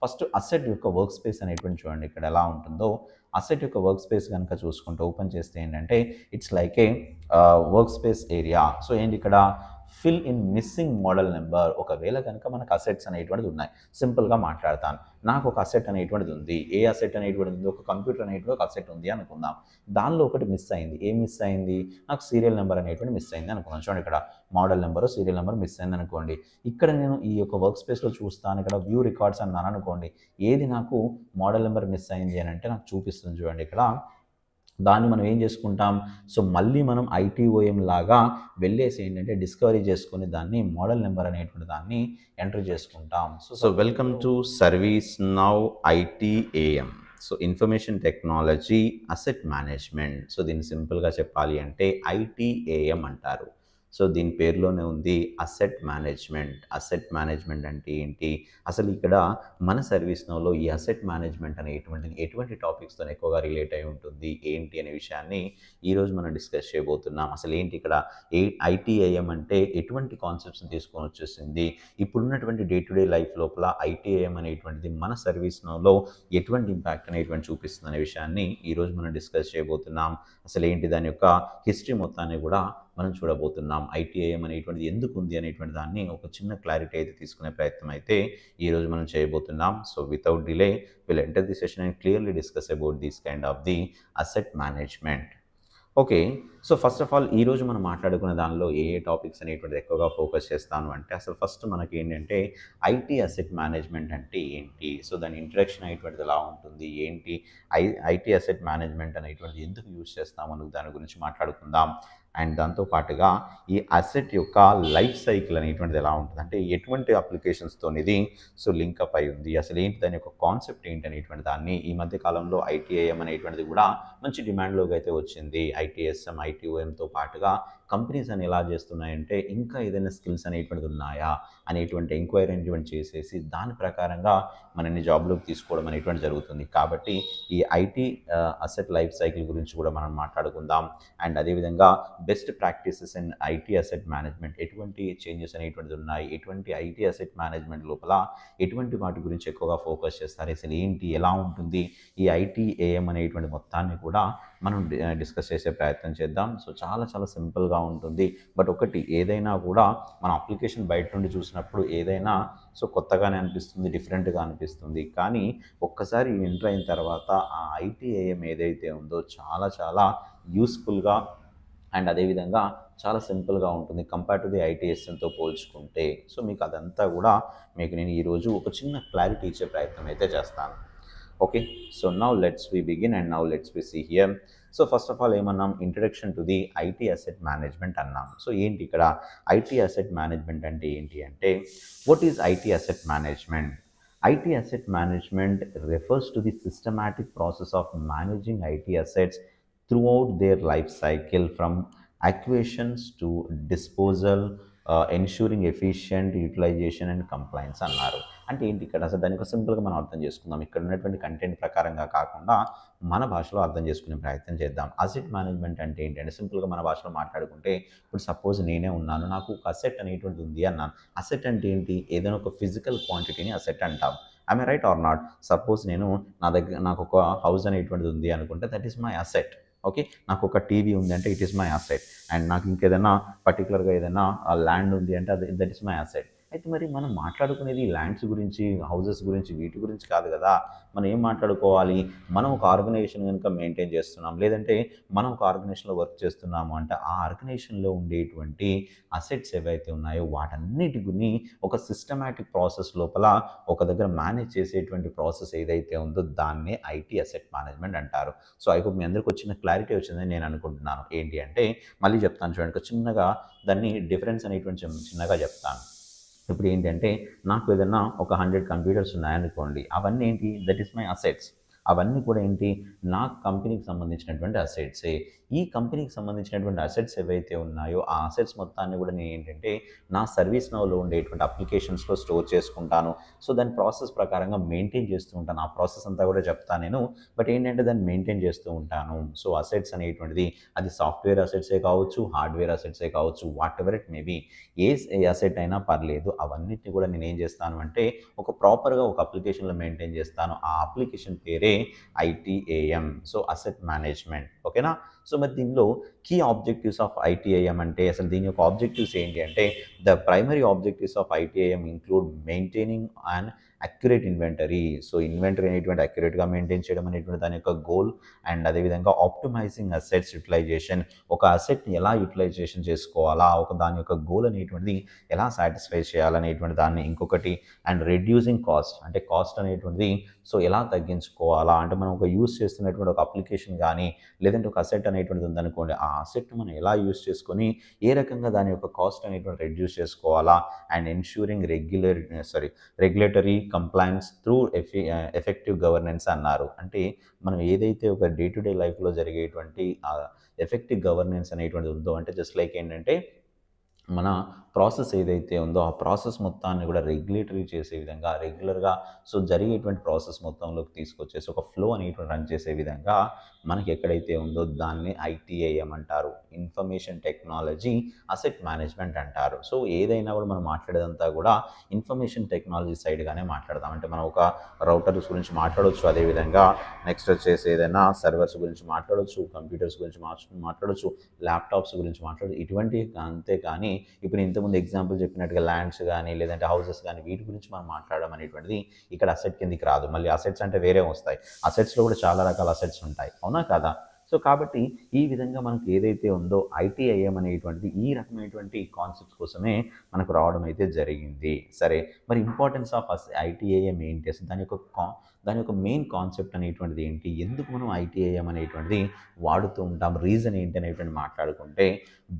First asset యొక్క work space అనేటువంటి చూడండి ఇక్కడ ఎలా ఉంటుందో. అసెట్ యొక్క వర్క్ స్పేస్ కనుక చూసుకుంటే ఓపెన్ చేస్తే ఏంటంటే it's like A work space area. So ఏంటి ఇక్కడ fill in missing model number. ఒకవేళ కనుక మనకు అసెట్స్ అనేటువంటిది ఉన్నాయి, సింపుల్గా మాట్లాడతాను. నాకు ఒక అసెట్ అనేటువంటిది ఉంది. ఏ అసెట్ అనేటువంటిది ఉంది? ఒక కంప్యూటర్ అనేటువంటి ఒక అసెట్ ఉంది అనుకుందాం. దానిలో ఒకటి మిస్ అయింది. ఏం మిస్ అయింది? నాకు సీరియల్ నెంబర్ అనేటువంటి మిస్ అయింది అనుకున్నాను. చూడండి ఇక్కడ model number serial number miss అయింది అనుకోండి. ఇక్కడ నేను ఈ యొక్క వర్క్ స్పేస్లో చూస్తాను, ఇక్కడ వ్యూ రికార్డ్స్ అన్నాను అనుకోండి. ఏది నాకు మోడల్ నెంబర్ మిస్ అయింది అని అంటే నాకు చూపిస్తుంది చూడండి ఇక్కడ. దాన్ని మనం ఏం చేసుకుంటాం? సో మళ్ళీ మనం ఐటీఓఎం లాగా వెళ్ళేసి ఏంటంటే డిస్కవరీ చేసుకొని దాన్ని మోడల్ నెంబర్ అనేటువంటి దాన్ని ఎంటర్ చేసుకుంటాం. So welcome to service now ITAM. So information technology asset management. So దీన్ని సింపుల్గా చెప్పాలి అంటే ఐటీఏఎం అంటారు. సో దీని పేరులోనే ఉంది అసెట్ మేనేజ్మెంట్. అసెట్ మేనేజ్మెంట్ అంటే ఏంటి? అసలు ఇక్కడ మన సర్వీస్ నౌలో ఈ అసెట్ మేనేజ్మెంట్ అనేటువంటిది ఎటువంటి టాపిక్స్తో ఎక్కువగా రిలేట్ అయి ఉంటుంది ఏంటి అనే విషయాన్ని ఈరోజు మనం డిస్కస్ చేయబోతున్నాం. అసలు ఏంటి ఇక్కడ ఐటీఐఎం అంటే ఎటువంటి కాన్సెప్ట్స్ని తీసుకొని వచ్చేసింది, ఇప్పుడున్నటువంటి డే టు డే లైఫ్ లోపల ఐటీఐఎం అనేటువంటిది మన సర్వీస్ నౌలో ఎటువంటి ఇంపాక్ట్ అనేటువంటి చూపిస్తుంది అనే విషయాన్ని ఈరోజు మనం డిస్కస్ చేయబోతున్నాం. అసలు ఏంటి దాని యొక్క హిస్టరీ మొత్తాన్ని కూడా మనం చూడబోతున్నాం. ఐటీఐఎం అనేటువంటిది ఎందుకు ఉంది అనేటువంటి దాన్ని ఒక చిన్న క్లారిటీ అయితే తీసుకునే ప్రయత్నం అయితే ఈరోజు మనం చేయబోతున్నాం. So without delay will enter the session and clearly discuss about this kind of the asset management. Okay, so first of all ఈరోజు మనం మాట్లాడుకునే దానిలో ఏ టాపిక్స్ అనేటువంటిది ఎక్కువగా ఫోకస్ చేస్తాను అంటే అసలు ఫస్ట్ మనకి ఏంటంటే ఐటీ అసెట్ మేనేజ్మెంట్ అంటే ఏంటి, సో దాని ఇంట్రడక్షన్ అనేటువంటిది ఎలా ఉంటుంది, ఏంటి ఐటీ అసెట్ మేనేజ్మెంట్ అనేటువంటిది ఎందుకు యూజ్ చేస్తామని దాని గురించి మాట్లాడుకుందాం. అండ్ దాంతోపాటుగా ఈ అసెట్ యొక్క లైఫ్ సైకిల్ అనేటువంటిది ఎలా ఉంటుంది, అంటే ఎటువంటి అప్లికేషన్స్తో ఇది సో లింకప్ అయి ఉంది, అసలు ఏంటి దాని యొక్క కాన్సెప్ట్ ఏంటి అనేటువంటి దాన్ని ఈ మధ్య కాలంలో ఐటీఐఎం అనేటువంటిది కూడా మంచి డిమాండ్లోకి అయితే వచ్చింది. ఐటీఎస్ఎం ఐటీఓఎంతో పాటుగా కంపెనీస్ అని ఎలా చేస్తున్నాయంటే ఇంకా ఏదైనా స్కిల్స్ అనేటువంటిది ఉన్నాయా అనేటువంటి ఎంక్వైరీ అనేటువంటి చేసేసి దాని ప్రకారంగా మనని జాబ్లోకి తీసుకోవడం అనేటువంటి జరుగుతుంది. కాబట్టి ఈ ఐటీ అసెట్ లైఫ్ సైకిల్ గురించి కూడా మనం మాట్లాడుకుందాం. అండ్ అదేవిధంగా best practices in IT asset management, ఎటువంటి చేంజెస్ అనేటువంటిది ఉన్నాయి, ఎటువంటి ఐటీ అసెట్ మేనేజ్మెంట్ లోపల ఎటువంటి వాటి గురించి ఎక్కువగా ఫోకస్ చేస్తారు, అసలు ఏంటి ఎలా ఉంటుంది ఈ ఐటీఏఎం అనేటువంటి మొత్తాన్ని కూడా మనం డిస్కస్ చేసే ప్రయత్నం చేద్దాం. సో చాలా చాలా సింపుల్గా ఉంటుంది. బట్ ఒకటి ఏదైనా కూడా మన అప్లికేషన్ బయట నుండి చూసినప్పుడు ఏదైనా సో కొత్తగానే అనిపిస్తుంది, డిఫరెంట్గా అనిపిస్తుంది. కానీ ఒక్కసారి ఎంటర్ అయిన తర్వాత ఆ ఐటీఏఎం ఏదైతే ఉందో చాలా చాలా యూస్ఫుల్గా అండ్ అదేవిధంగా చాలా సింపుల్గా ఉంటుంది కంపేర్ టు ది ఐటీఎస్ఎంతో పోల్చుకుంటే. సో మీకు అదంతా కూడా మీకు నేను ఈరోజు ఒక చిన్న క్లారిటీ ఇచ్చే ప్రయత్నం అయితే చేస్తాను. Okay, so now let's we begin and now let's we see here. So first of all ఏమన్నాం? Introduction to the IT asset management అన్నాం. సో ఏంటి ఇక్కడ ఐటీ అసెట్ మేనేజ్మెంట్ అంటే ఏంటి అంటే what is IT asset management? IT asset management refers to the systematic process of managing IT assets throughout their life cycle from acquisitions to disposal, ensuring efficient utilization and compliance అన్నారు. అంటే ఏంటి ఇక్కడ అసలు దానికి సింపుల్గా మనం అర్థం చేసుకుందాం. ఇక్కడ ఉన్నటువంటి కంటెంట్ ప్రకారంగా కాకుండా మన భాషలో అర్థం చేసుకునే ప్రయత్నం చేద్దాం. అసెట్ మేనేజ్మెంట్ అంటే ఏంటంటే సింపుల్గా మన భాషలో మాట్లాడుకుంటే ఇప్పుడు సపోజ్ నేనే ఉన్నాను, నాకు ఒక అసెట్ అనేటువంటిది ఉంది అన్నాను. అసెట్ అంటే ఏంటి? ఏదైనా ఒక ఫిజికల్ క్వాంటిటీని అసెట్ అంటాం. I right are not? Suppose నాకు ఒక హౌస్ అనేటువంటిది ఉంది అనుకుంటే that is my asset. Okay, నాకు ఒక టీవీ ఉంది అంటే it is my asset. And నాకు ఇంకేదైనా పర్టికులర్గా ఏదైనా ల్యాండ్ ఉంది అంటే దట్ ఈస్ మై అసెట్. అయితే మరి మనం మాట్లాడుకునేది ల్యాండ్స్ గురించి, హౌసెస్ గురించి, వీటి గురించి కాదు కదా. మనం ఏం మాట్లాడుకోవాలి? మనం ఒక ఆర్గనైజేషన్ కనుక మెయింటైన్ చేస్తున్నాం, లేదంటే మనం ఒక ఆర్గనైజేషన్లో వర్క్ చేస్తున్నాము అంటే ఆ ఆర్గనైజేషన్లో ఉండేటువంటి అసెట్స్ ఏవైతే ఉన్నాయో వాటన్నిటిని ఒక సిస్టమాటిక్ ప్రాసెస్ లోపల ఒక దగ్గర మేనేజ్ చేసేటువంటి ప్రాసెస్ ఏదైతే ఉందో దాన్నే ఐటీ అసెట్ మేనేజ్మెంట్ అంటారు. సో ఐ హోప్ మీ అందరికి వచ్చిన క్లారిటీ వచ్చిందని నేను అనుకుంటున్నాను. ఏంటి అంటే మళ్ళీ చెప్తాను చూడండి, చిన్నగా దాన్ని డిఫరెన్స్ అనేటువంటి చిన్నగా చెప్తాను. ఇప్పుడు ఏంటంటే నాకు ఏదైనా ఒక 100 కంప్యూటర్స్ ఉన్నాయనుకోండి, అవన్నీ ఏంటి? That is my assets. అవన్నీ కూడా ఏంటి, నా కంపెనీకి సంబంధించినటువంటి అసెట్సే. ఈ కంపెనీకి సంబంధించినటువంటి అసెట్స్ ఏవైతే ఉన్నాయో ఆ అసెట్స్ మొత్తాన్ని కూడా నేను ఏంటంటే నా సర్వీస్ నౌలో ఉండేటువంటి అప్లికేషన్స్లో స్టోర్ చేసుకుంటాను. సో దాని ప్రాసెస్ ప్రకారంగా మెయింటైన్ చేస్తూ ఉంటాను. ఆ ప్రాసెస్ అంతా కూడా చెప్తాను నేను. బట్ ఏంటంటే దాన్ని మెయింటైన్ చేస్తూ ఉంటాను. సో అసెట్స్ అనేటువంటిది అది సాఫ్ట్వేర్ అసెట్సే కావచ్చు, హార్డ్వేర్ అసెట్సే కావచ్చు, whatever it may be, a asset అయినా పర్లేదు. అవన్నిటిని కూడా నేను ఏం చేస్తాను అంటే ఒక ప్రాపర్గా ఒక అప్లికేషన్లో మెయింటైన్ చేస్తాను. ఆ అప్లికేషన్ పేరే ITAM. So asset management. ఓకేనా. సో మరి దీనిలో కీ ఆబ్జెక్టివ్స్ ఆఫ్ ITAM అంటే అసలు దీని యొక్క ఆబ్జెక్టివ్స్ ఏంటి అంటే the primary objectives of ITAM include maintaining and accurate inventory. So inventory అనేటువంటి అక్యురేట్గా మెయింటైన్ చేయడం అనేటువంటి దాని యొక్క గోల్. అండ్ అదేవిధంగా ఆప్టిమైజింగ్ అసెట్స్ యూటిలైజేషన్, ఒక అసెట్ని ఎలా యూటిలైజేషన్ చేసుకోవాలా, ఒక దాని యొక్క గోల్ అనేటువంటిది ఎలా సాటిస్ఫై చేయాలనేటువంటి దాన్ని ఇంకొకటి. అండ్ రెడ్యూసింగ్ కాస్ట్, అంటే కాస్ట్ అనేటువంటిది సో ఎలా తగ్గించుకోవాలా, అంటే మనం ఒక యూస్ చేస్తున్నటువంటి ఒక అప్లికేషన్ కానీ లేదంటే ఒక అసెట్ అనేటువంటిది ఉందనుకోండి, ఆ అసెట్ని మనం ఎలా యూస్ చేసుకొని ఏ రకంగా దాని యొక్క కాస్ట్ అనేటువంటి రెడ్యూస్ చేసుకోవాలా. And ensuring regulatory compliance through effective governance అన్నారు. అంటే మనం ఏదైతే ఒక డే టు డే లైఫ్లో జరిగేటువంటి ఎఫెక్టివ్ గవర్నెన్స్ అనేటువంటిది ఉందో, అంటే జస్ట్ లైక్ ఏంటంటే మన ప్రాసెస్ ఏదైతే ఉందో ఆ ప్రాసెస్ మొత్తాన్ని కూడా రెగ్యులేటరీ చేసే విధంగా రెగ్యులర్గా సో జరిగేటువంటి ప్రాసెస్ మొత్తంలోకి తీసుకొచ్చేసి ఒక ఫ్లో అనేటువంటి రన్ చేసే విధంగా మనకి ఎక్కడైతే ఉందో దాన్ని ITAM అంటారు. ఇన్ఫర్మేషన్ టెక్నాలజీ అసెట్ మేనేజ్మెంట్ అంటారు. సో ఏదైనా కూడా మనం మాట్లాడేదంతా కూడా ఇన్ఫర్మేషన్ టెక్నాలజీ సైడ్గానే మాట్లాడదాం. అంటే మనం ఒక రౌటర్స్ గురించి మాట్లాడవచ్చు, అదేవిధంగా నెక్స్ట్ వచ్చేసి ఏదైనా సర్వర్స్ గురించి మాట్లాడవచ్చు, కంప్యూటర్స్ గురించి మాట్లాడవచ్చు, ల్యాప్టాప్స్ గురించి మాట్లాడవచ్చు, ఇటువంటి. అంతేకాని ఇప్పుడు ఇంతకుముందు ఎగ్జాంపుల్ చెప్పినట్టుగా ల్యాండ్స్ కానీ లేదంటే హౌసెస్ కానీ వీటి గురించి మనం మాట్లాడడం అనేటువంటిది ఇక్కడ అసెట్ కిందికి రాదు. మళ్ళీ అసెట్స్ అంటే వేరే వస్తాయి. అసెట్స్లో కూడా చాలా రకాల అసెట్స్ ఉంటాయి, అవునా కదా. సో కాబట్టి ఈ విధంగా మనకు ఏదైతే ఉందో ITAM అనేటువంటిది ఈ రకమైనటువంటి కాన్సెప్ట్స్ కోసమే మనకు రావడం అయితే జరిగింది. సరే, మరి ఇంపార్టెన్స్ ఆఫ్ ITAM ఏంటి, అసలు దాని యొక్క మెయిన్ కాన్సెప్ట్ అనేటువంటిది ఏంటి, ఎందుకు మనం ITAM అనేటువంటిది వాడుతూ ఉంటాం, రీజన్ ఏంటి అనేటువంటి మాట్లాడుకుంటే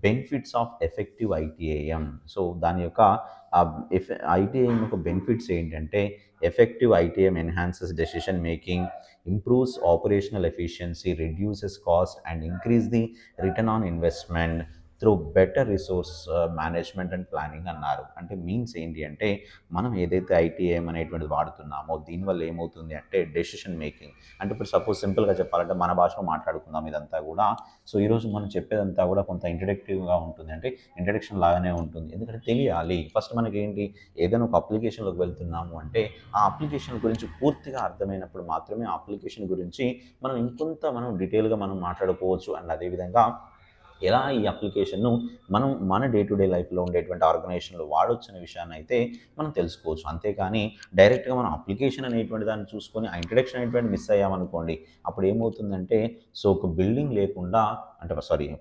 benefits of effective ITAM. So దాని యొక్క ITAM యొక్క బెనిఫిట్స్ ఏంటంటే effective ITAM enhances decision making, improves operational efficiency, reduces cost and increase the return on investment through better resource management and planning అన్నారు. అంటే మీన్స్ ఏంటి అంటే మనం ఏదైతే ITAM అనేటువంటిది వాడుతున్నామో దీనివల్ల ఏమవుతుంది అంటే డెసిషన్ మేకింగ్. అంటే ఇప్పుడు సపోజ్ సింపుల్గా చెప్పాలంటే మన భాషలో మాట్లాడుకుందాం ఇదంతా కూడా. సో ఈరోజు మనం చెప్పేదంతా కూడా కొంత ఇంట్రడక్టివ్గా ఉంటుంది, అంటే ఇంట్రడక్షన్ లాగానే ఉంటుంది. ఎందుకంటే తెలియాలి ఫస్ట్ మనకి ఏంటి, ఏదైనా ఒక అప్లికేషన్లోకి వెళ్తున్నాము అంటే ఆ అప్లికేషన్ గురించి పూర్తిగా అర్థమైనప్పుడు మాత్రమే ఆ అప్లికేషన్ గురించి మనం ఇంకొంత డీటెయిల్గా మనం మాట్లాడుకోవచ్చు. అండ్ అదేవిధంగా ఎలా ఈ అప్లికేషన్ను మనం మన డే టు డే లైఫ్లో ఉండేటువంటి ఆర్గనైజేషన్లో వాడొచ్చు అనే విషయాన్ని అయితే మనం తెలుసుకోవచ్చు. అంతేకాని డైరెక్ట్గా మనం అప్లికేషన్ అనేటువంటి దాన్ని చూసుకొని ఆ ఇంట్రడక్షన్ అనేటువంటి మిస్ అయ్యామనుకోండి, అప్పుడు ఏమవుతుందంటే సో ఒక బిల్డింగ్ లేకుండా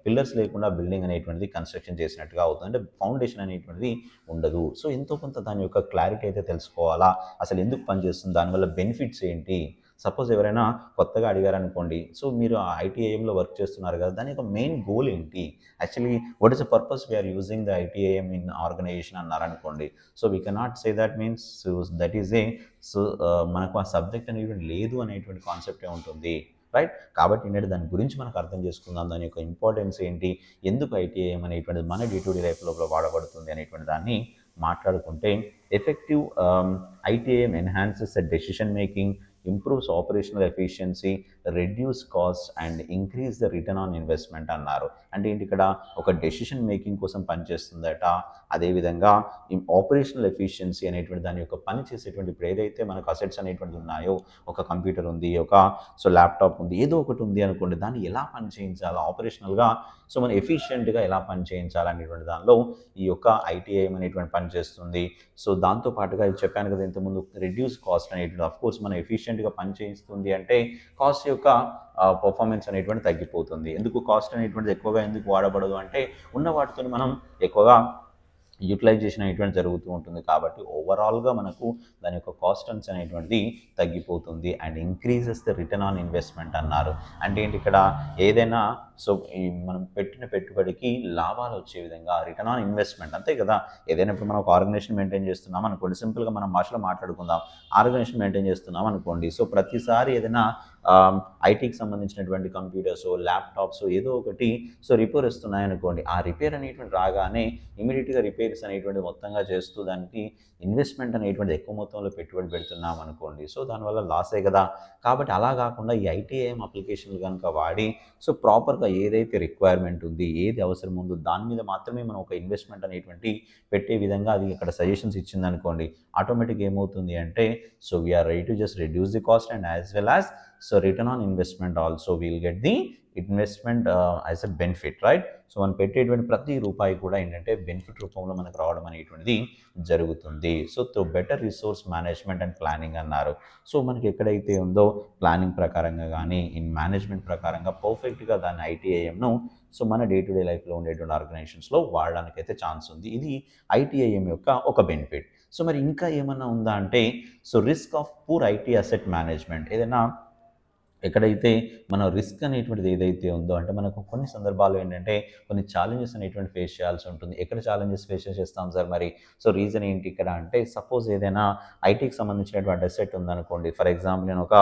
పిల్లర్స్ లేకుండా బిల్డింగ్ అనేటువంటిది కన్స్ట్రక్షన్ చేసినట్టుగా అవుతుంది. అంటే ఫౌండేషన్ అనేటువంటిది ఉండదు. సో ఎంతో కొంత దాని యొక్క క్లారిటీ అయితే తెలుసుకోవాలా, అసలు ఎందుకు పనిచేస్తుంది, దానివల్ల బెనిఫిట్స్ ఏంటి. సపోజ్ ఎవరైనా కొత్తగా అడిగారనుకోండి, సో మీరు ITAMలో వర్క్ చేస్తున్నారు కదా, దాని యొక్క మెయిన్ గోల్ ఏంటి, actually what is the purpose we are using the ITAM in organization అన్నారనుకోండి. So we cannot say that means that is మనకు ఆ సబ్జెక్ట్ అనేటువంటి లేదు అనేటువంటి కాన్సెప్టే ఉంటుంది, రైట్. కాబట్టి ఏంటంటే దాని గురించి మనకు అర్థం చేసుకుందాం, దాని యొక్క ఇంపార్టెన్స్ ఏంటి, ఎందుకు ITAM అనేటువంటిది మన డే టు డే లైఫ్ లోపల వాడబడుతుంది అనేటువంటి దాన్ని మాట్లాడుకుంటే effective ITAM enhances the decision making, improves operational efficiency, reduce costs and increase the return on investment అన్నారు. అంటే ఏంటి, ఇక్కడ ఒక డెసిషన్ మేకింగ్ కోసం పనిచేస్తుందట. అదేవిధంగా ఆపరేషనల్ ఎఫిషియన్సీ అనేటువంటి దాని యొక్క పని చేసేటువంటి ఇప్పుడు ఏదైతే మనకు అసెట్స్ అనేటువంటిది ఉన్నాయో, ఒక కంప్యూటర్ ఉంది, ల్యాప్టాప్ ఉంది, ఏదో ఒకటి ఉంది అనుకోండి, దాన్ని ఎలా పని చేయించాలి ఆపరేషనల్గా, సో మనం ఎఫిషియెంట్గా ఎలా పని చేయించాలి అనేటువంటి దానిలో ఈ యొక్క ITAM అనేటువంటి పని చేస్తుంది. సో దాంతోపాటుగా చెప్పాను కదా ఇంతకుముందు, రెడ్యూస్ కాస్ట్ అనేటువంటి అఫ్కోర్స్ మనం ఎఫిషియెంట్గా పని చేయిస్తుంది అంటే కాస్ట్ యొక్క పర్ఫార్మెన్స్ అనేటువంటి తగ్గిపోతుంది. ఎందుకు కాస్ట్ అనేటువంటిది ఎక్కువగా ఎందుకు వాడబడదు అంటే ఉన్న వాటితో మనం ఎక్కువగా యూటిలైజేషన్ అనేటువంటి జరుగుతూ ఉంటుంది కాబట్టి ఓవరాల్గా మనకు దాని యొక్క కాస్టన్స్ అనేటువంటిది తగ్గిపోతుంది and increases the return on investment అన్నారు. అంటే ఏంటి ఇక్కడ ఏదైనా సో ఈ మనం పెట్టిన పెట్టుబడికి లాభాలు వచ్చే విధంగా రిటర్న్ ఆన్ ఇన్వెస్ట్మెంట్ అంతే కదా. ఏదైనా ఇప్పుడు మనం ఒక ఆర్గనైజేషన్ మెయింటైన్ చేస్తున్నాం అనుకోండి, సింపుల్గా మనం భాషలో మాట్లాడుకుందాం, ఆర్గనైజేషన్ మెయింటైన్ చేస్తున్నాం అనుకోండి. సో ప్రతిసారి ఏదైనా ఐటీకి సంబంధించినటువంటి కంప్యూటర్స్, ల్యాప్టాప్స్ ఏదో ఒకటి సో రిపేర్ వస్తున్నాయనుకోండి, ఆ రిపేర్ అనేటువంటి రాగానే ఇమీడియట్గా రిపేర్స్ అనేటువంటి మొత్తంగా చేస్తూ దానికి ఇన్వెస్ట్మెంట్ అనేటువంటిది ఎక్కువ మొత్తంలో పెట్టుబడి పెడుతున్నాం అనుకోండి, సో దానివల్ల లాసే కదా. కాబట్టి అలా కాకుండా ఈ ఐటీఐఎం అప్లికేషన్లు కనుక వాడి సో ప్రాపర్గా ఏదైతే రిక్వైర్మెంట్ ఉంది, ఏది అవసరం ఉందో దాని మీద మాత్రమే మనం ఒక ఇన్వెస్ట్మెంట్ అనేటువంటి పెట్టే విధంగా అది ఇక్కడ సజెషన్స్ ఇచ్చిందనుకోండి, ఆటోమేటిక్గా ఏమవుతుంది అంటే so we are ready to just reduce the cost and as well as so return on investment also we'll get the investment as a benefit, right. So మనం పెట్టేటువంటి ప్రతి రూపాయి కూడా ఏంటంటే బెనిఫిట్ రూపంలో మనకు రావడం అనేటువంటిది జరుగుతుంది. So through better resource management and planning అన్నారు. సో మనకి ఎక్కడైతే ఉందో ప్లానింగ్ ప్రకారంగా కానీ ఇన్ మేనేజ్మెంట్ ప్రకారంగా పర్ఫెక్ట్గా దాన్ని ఐటీఐఎంను సో మన డే టు డే లైఫ్లో ఉండేటువంటి ఆర్గనైజేషన్స్లో వాడడానికి అయితే ఛాన్స్ ఉంది. ఇది ఐటీఐఎం యొక్క ఒక బెనిఫిట్. సో మరి ఇంకా ఏమన్నా ఉందా అంటే so risk of poor IT asset management. ఏదైనా ఎక్కడైతే మనం రిస్క్ అనేటువంటిది ఏదైతే ఉందో అంటే మనకు కొన్ని సందర్భాల్లో ఏంటంటే కొన్ని ఛాలెంజెస్ అనేటువంటి ఫేస్ చేయాల్సి ఉంటుంది. ఎక్కడ ఛాలెంజెస్ ఫేస్ చేస్తాం సార్ మరి? సో రీజన్ ఏంటి ఇక్కడ అంటే సపోజ్ ఏదైనా ఐటీకి సంబంధించినటువంటి అసెట్ ఉందనుకోండి, ఫర్ ఎగ్జాంపుల్ నేను ఒక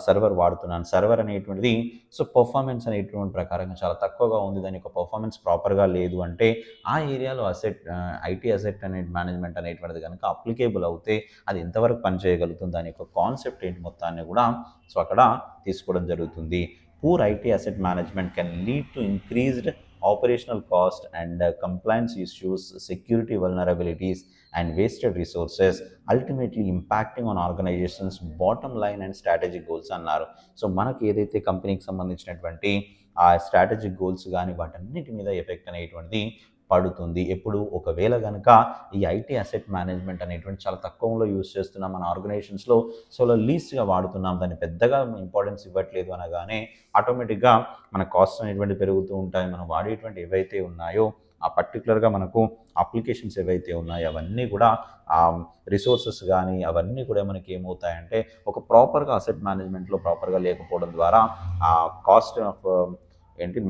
సర్వర్ వాడుతున్నాను. సర్వర్ అనేటువంటిది సో పర్ఫార్మెన్స్ అనేటువంటి ప్రకారంగా చాలా తక్కువగా ఉంది, దాని యొక్క పర్ఫార్మెన్స్ ప్రాపర్గా లేదు అంటే ఆ ఏరియాలో ఐటీ అసెట్ అనే మేనేజ్మెంట్ అనేటువంటిది కనుక అప్లికేబుల్ అవుతే అది ఎంతవరకు పనిచేయగలుగుతుంది, దాని యొక్క కాన్సెప్ట్ ఏంటి మొత్తాన్ని కూడా సో అక్కడ తీసుకోవడం జరుగుతుంది. Poor IT asset management can lead to increased operational cost and compliance issues, security vulnerabilities and wasted resources, ultimately impacting on organizations bottom line and strategic goals అన్నారు. సో మనకి ఏదైతే కంపెనీకి సంబంధించినటువంటి ఆ స్ట్రాటజిక్ గోల్స్ కానీ వాటన్నిటి మీద ఎఫెక్ట్ అనేటువంటిది పడుతుంది. ఎప్పుడు ఒకవేళ కనుక ఈ ఐటీ అసెట్ మేనేజ్మెంట్ అనేటువంటి చాలా తక్కువలో యూజ్ చేస్తున్నాం మన ఆర్గనైజేషన్స్లో, సో లీస్ట్గా వాడుతున్నాం, దాన్ని పెద్దగా ఇంపార్టెన్స్ ఇవ్వట్లేదు అనగానే ఆటోమేటిక్గా మన కాస్ట్ అనేటువంటి పెరుగుతూ ఉంటాయి. మనం వాడేటువంటి ఏవైతే ఉన్నాయో ఆ పర్టికులర్గా మనకు అప్లికేషన్స్ ఏవైతే ఉన్నాయో అవన్నీ కూడా రిసోర్సెస్ కానీ అవన్నీ కూడా మనకి ఏమవుతాయంటే ఒక ప్రాపర్గా అసెట్ మేనేజ్మెంట్లో ప్రాపర్గా లేకపోవడం ద్వారా ఆ కాస్ట్ ఆఫ్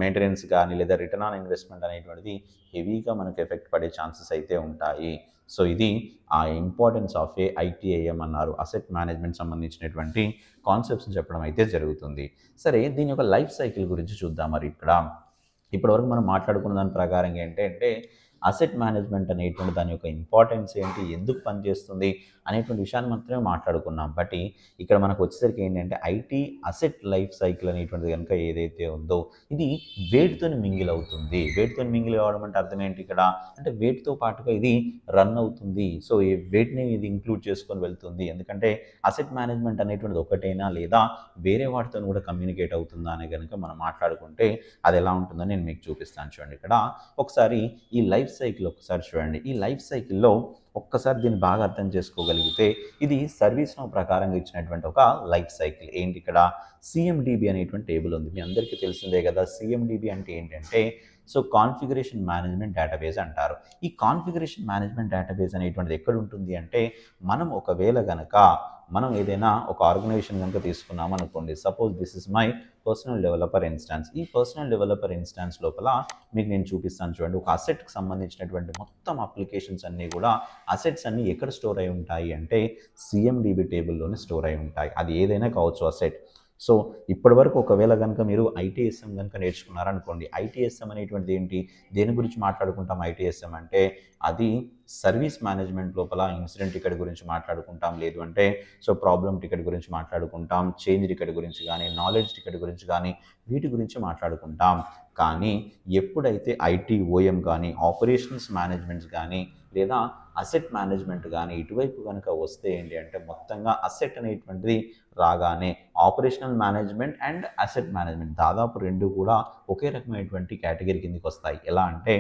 మెయింటెనెన్స్ కానీ లేదా రిటర్న్ ఆన్ ఇన్వెస్ట్మెంట్ అనేటువంటిది హెవీగా మనకు ఎఫెక్ట్ పడే ఛాన్సెస్ అయితే ఉంటాయి. సో ఇది ఆ ఇంపార్టెన్స్ ఆఫ్ ఏ ఐటీఐఎం అన్నారు. అసెట్ మేనేజ్మెంట్ సంబంధించినటువంటి కాన్సెప్ట్స్ చెప్పడం అయితే జరుగుతుంది. సరే దీని యొక్క లైఫ్ సైకిల్ గురించి చూద్దాం. మరి ఇప్పటివరకు మనం మాట్లాడుకున్న దాని ప్రకారంగా ఏంటంటే అసెట్ మేనేజ్మెంట్ అనేటువంటి దాని యొక్క ఇంపార్టెన్స్ ఏంటి, ఎందుకు పనిచేస్తుంది అనేటువంటి విషయాన్ని మాత్రమే మాట్లాడుకున్నాం. బట్ ఇక్కడ మనకు వచ్చేసరికి ఏంటంటే ఐటీ అసెట్ లైఫ్ సైకిల్ అనేటువంటిది కనుక ఏదైతే ఉందో ఇది వేటితో మింగిల్ అవుతుంది. వేటితో మింగిల్ కావడం అంటే అర్థం ఏంటి ఇక్కడ అంటే వేటితో పాటుగా ఇది రన్ అవుతుంది. సో ఈ వేటిని ఇది ఇంక్లూడ్ చేసుకొని వెళ్తుంది. ఎందుకంటే అసెట్ మేనేజ్మెంట్ అనేటువంటిది ఒకటైనా లేదా వేరే వాటితో కూడా కమ్యూనికేట్ అవుతుందా అని కనుక మనం మాట్లాడుకుంటే అది ఎలా ఉంటుందని నేను మీకు చూపిస్తాను. చూడండి ఇక్కడ ఒకసారి ఈ లైఫ్ సైకిల్ ఒకసారి చూడండి. ఈ లైఫ్ సైకిల్లో ఒక్కసారి దీన్ని బాగా అర్థం చేసుకోగలిగితే ఇది సర్వీస్ నో ప్రకారంగా ఇచ్చినటువంటి ఒక లైఫ్ సైకిల్. ఏంటి ఇక్కడ సిఎండిబి అనేటువంటి టేబుల్ ఉంది, మీ అందరికీ తెలిసిందే కదా. సిఎండిబి అంటే ఏంటంటే సో కాన్ఫిగరేషన్ మేనేజ్మెంట్ డేటాబేస్ అంటారు. ఈ కాన్ఫిగరేషన్ మేనేజ్మెంట్ డేటాబేస్ అనేటువంటిది ఎక్కడ ఉంటుంది అంటే మనం ఒకవేళ కనుక మనం ఏదైనా ఒక ఆర్గనైజేషన్ కనుక తీసుకున్నాం అనుకోండి, suppose this is my personal developer instance. ఈ పర్సనల్ డెవలపర్ ఇన్స్టాన్స్ లోపల మీకు నేను చూపిస్తాను చూడండి. ఒక అసెట్కి సంబంధించినటువంటి మొత్తం అప్లికేషన్స్ అన్నీ కూడా అసెట్స్ అన్నీ ఎక్కడ స్టోర్ అయి ఉంటాయి అంటే సిఎండిబి టేబుల్లోనే స్టోర్ అయి ఉంటాయి. అది ఏదైనా కావచ్చు అసెట్. సో ఇప్పటివరకు ఒకవేళ కనుక మీరు ఐటీఎస్ఎం కనుక నేర్చుకున్నారనుకోండి, ఐటీఎస్ఎం అనేటువంటిది ఏంటి, దేని గురించి మాట్లాడుకుంటాం? ఐటీఎస్ఎం అంటే అది సర్వీస్ మేనేజ్మెంట్ లోపల ఇన్సిడెంట్ టికెట్ గురించి మాట్లాడుకుంటాం, లేదు అంటే సో ప్రాబ్లమ్ టికెట్ గురించి మాట్లాడుకుంటాం, చేంజ్ టికెట్ గురించి కానీ నాలెడ్జ్ టికెట్ గురించి కానీ వీటి గురించి మాట్లాడుకుంటాం. కానీ ఎప్పుడైతే ఐటీఓఎం కానీ ఆపరేషన్స్ మేనేజ్మెంట్స్ కానీ లేదా అసెట్ మేనేజ్మెంట్ కానీ ఇటువైపు కనుక వస్తే ఏంటి అంటే మొత్తంగా అసెట్ అనేటువంటిది రాగానే operational management and asset management దాదాపు రెండు కూడా ఒకే రకమైనటువంటి కేటగిరీ కిందకి వస్తాయి. ఎలా అంటే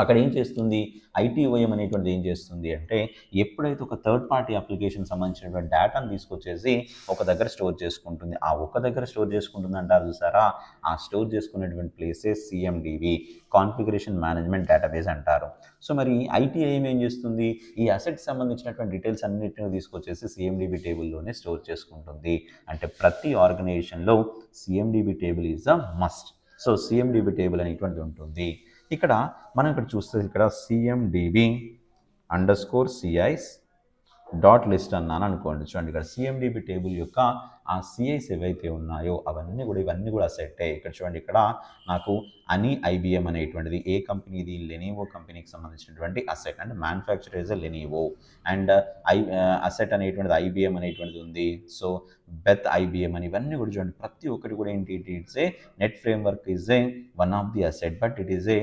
అక్కడ ఏం చేస్తుంది ఐటీఓఎం అనేటువంటిది ఏం చేస్తుంది అంటే ఎప్పుడైతే ఒక థర్డ్ పార్టీ అప్లికేషన్ సంబంధించినటువంటి డేటాను తీసుకొచ్చేసి ఒక దగ్గర స్టోర్ చేసుకుంటుంది, ఆ ఒక దగ్గర స్టోర్ చేసుకుంటుంది అంటారు చూసారా, ఆ స్టోర్ చేసుకునేటువంటి ప్లేసెస్ సిఎండిబి, కాన్ఫిగరేషన్ మేనేజ్మెంట్ డేటాబేస్ అంటారు. సో మరి ఐటీఐఎం ఏం చేస్తుంది, ఈ అసెట్స్ సంబంధించినటువంటి డీటెయిల్స్ అన్నింటినీ తీసుకొచ్చేసి సిఎండిబి టేబుల్లోనే స్టోర్ చేసుకుంటుంది. అంటే ప్రతి ఆర్గనైజేషన్లో CMDB table is a must. So CMDB table అనేటువంటిది ఉంటుంది. ఇక్కడ మనం ఇక్కడ చూస్తే ఇక్కడ CMDB_CIs డాట్ లిస్ట్ అన్నాను అనుకోండి. చూడండి ఇక్కడ సిఎండిబి టేబుల్ యొక్క ఆ సిఐస్ ఏవైతే ఉన్నాయో ఇవన్నీ కూడా సెట్. ఇక్కడ చూడండి ఇక్కడ నాకు IBM అనేటువంటిది ఏ కంపెనీది, లెనోవో కంపెనీకి సంబంధించినటువంటి అసెట్, అంటే manufacture is Lenovo. And asset అనేటువంటిది IBM అనేటువంటిది ఉంది. సో బెత్ IBM అని ఇవన్నీ కూడా చూడండి, ప్రతి ఒక్కటి కూడా ఏంటి, it's a net framework is a one of the asset, but it is a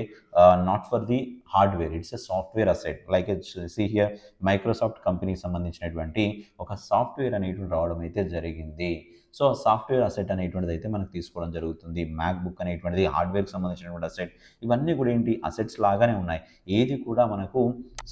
not for the hardware, it's a software asset. Like see here Microsoft కంపెనీకి సంబంధించినటువంటి ఒక సాఫ్ట్వేర్ అనేటువంటి రావడం అయితే జరిగింది. సో సాఫ్ట్వేర్ అసెట్ అనేటువంటిది అయితే మనకు తీసుకోవడం జరుగుతుంది. మ్యాక్బుక్ అనేటువంటిది హార్డ్వేర్కి సంబంధించినటువంటి అసెట్. ఇవన్నీ కూడా ఏంటి, అసెట్స్ లాగానే ఉన్నాయి. ఏది కూడా మనకు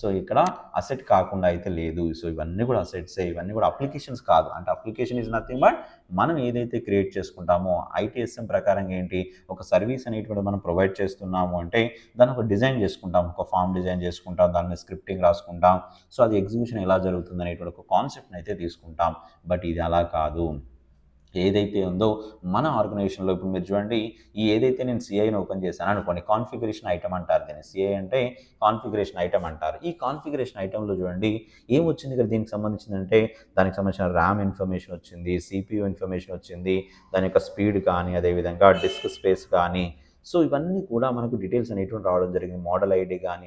సో ఇక్కడ అసెట్ కాకుండా అయితే లేదు. సో ఇవన్నీ కూడా అసెట్సే, ఇవన్నీ కూడా అప్లికేషన్స్ కాదు. అంటే అప్లికేషన్ ఈజ్ నథింగ్ బట్ మనం ఏదైతే క్రియేట్ చేసుకుంటామో ITSM ప్రకారం ఏంటి, ఒక సర్వీస్ అనేటువంటి మనం ప్రొవైడ్ చేస్తున్నాము అంటే దాన్ని ఒక డిజైన్ చేసుకుంటాం, ఒక ఫామ్ డిజైన్ చేసుకుంటాం, దాని మీద స్క్రిప్టింగ్ రాసుకుంటాం. సో అది ఎగ్జిక్యూషన్ ఎలా జరుగుతుంది అనేటువంటి ఒక కాన్సెప్ట్ని అయితే తీసుకుంటాం. బట్ ఇది అలా కాదు. ఏదైతే ఉందో మన ఆర్గనైజేషన్లో ఇప్పుడు మీరు చూడండి, ఈ ఏదైతే నేను సిఐని ఓపెన్ చేశాను అనుకోండి, కాన్ఫిగరేషన్ ఐటమ్ అంటారు దీన్ని. సిఐ అంటే కాన్ఫిగరేషన్ ఐటమ్ అంటారు. ఈ కాన్ఫిగరేషన్ ఐటంలో చూడండి ఏం వచ్చింది ఇక్కడ, దీనికి సంబంధించిందంటే దానికి సంబంధించిన ర్యామ్ ఇన్ఫర్మేషన్ వచ్చింది, CPU ఇన్ఫర్మేషన్ వచ్చింది, దాని యొక్క స్పీడ్ కానీ, అదేవిధంగా డిస్క్ స్పేస్ కానీ. సో ఇవన్నీ కూడా మనకు డీటెయిల్స్ అనేటువంటి రావడం జరిగింది. మోడల్ ఐడి కానీ,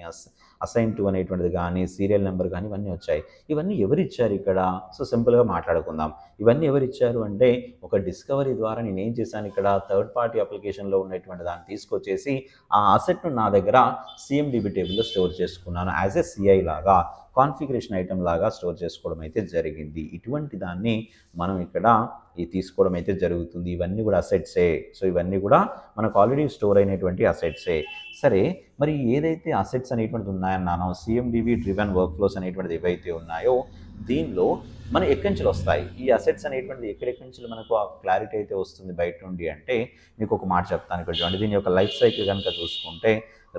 అసైన్ టు అనేటువంటిది కానీ, సీరియల్ నెంబర్ కానీ ఇవన్నీ వచ్చాయి. ఇవన్నీ ఎవరు ఇచ్చారు ఇక్కడ? సో సింపుల్గా మాట్లాడుకుందాం. ఇవన్నీ ఎవరు ఇచ్చారు అంటే ఒక డిస్కవరీ ద్వారా నేను ఏం చేశాను, ఇక్కడ థర్డ్ పార్టీ అప్లికేషన్లో ఉన్నటువంటి దాన్ని తీసుకొచ్చేసి ఆ అసెట్ను నా దగ్గర సిఎండిబి టేబుల్లో స్టోర్ చేసుకున్నాను. యాజ్ ఏ సిఐ లాగా, కాన్ఫిగరేషన్ ఐటమ్ లాగా స్టోర్ చేసుకోవడం అయితే జరిగింది. ఇటువంటి దాన్ని మనం ఇక్కడ తీసుకోవడం అయితే జరుగుతుంది. ఇవన్నీ కూడా అసెట్సే. సో ఇవన్నీ కూడా మనకు ఆల్రెడీ స్టోర్ అయినటువంటి అసెట్సే. సరే, మరి ఏదైతే అసెట్స్ అనేటువంటిది ఉన్నాయన్నానో, సిఎండిబి డ్రివెన్ వర్క్ ఫ్లోస్ అనేటువంటిది ఏవైతే ఉన్నాయో దీనిలో మన ఎక్కడి నుంచి వస్తాయి ఈ అసెట్స్ అనేటువంటిది, ఎక్కడెక్కడి నుంచి మనకు ఆ క్లారిటీ అయితే వస్తుంది బయట నుండి అంటే మీకు ఒక మాట చెప్తాను ఇక్కడ చూడండి. దీని యొక్క లైఫ్ సైకిల్ కనుక చూసుకుంటే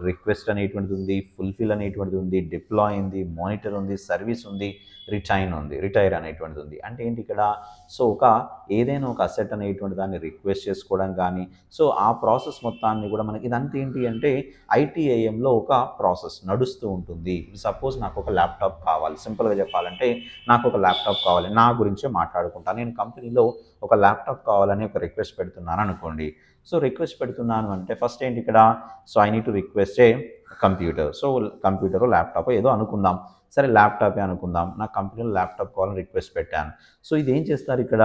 రిక్వెస్ట్ అనేటువంటిది ఉంది, ఫుల్ఫిల్ అనేటువంటిది ఉంది, డిప్లాయ్ ఉంది, మానిటర్ ఉంది, సర్వీస్ ఉంది, రిటైర్ అనేటువంటిది ఉంది. అంటే ఏంటి ఇక్కడ, సో ఏదైనా ఒక అసెట్ అనేటువంటి దాన్ని రిక్వెస్ట్ చేసుకోవడం కానీ, సో ఆ ప్రాసెస్ మొత్తాన్ని కూడా మనకి ఇదంతా ఏంటి అంటే ITIMలో ఒక ప్రాసెస్ నడుస్తూ ఉంటుంది. సపోజ్ నాకు ఒక ల్యాప్టాప్ కావాలి, సింపుల్గా చెప్పాలంటే నాకు ఒక ల్యాప్టాప్ కావాలి, నా గురించే మాట్లాడుకుంటాను. నేను కంపెనీలో ఒక ల్యాప్టాప్ కావాలని ఒక రిక్వెస్ట్ పెడుతున్నాను అనుకోండి. సో రిక్వెస్ట్ పెడుతున్నాను అంటే ఫస్ట్ ఏంటి ఇక్కడ, so I need to request A computer. So computer laptop ఏదో అనుకుందాం, సరే ల్యాప్టాపే అనుకుందాం, నా కంపెనీలో ల్యాప్టాప్ కావాలని రిక్వెస్ట్ పెట్టాను. సో ఇది ఏం చేస్తారు ఇక్కడ,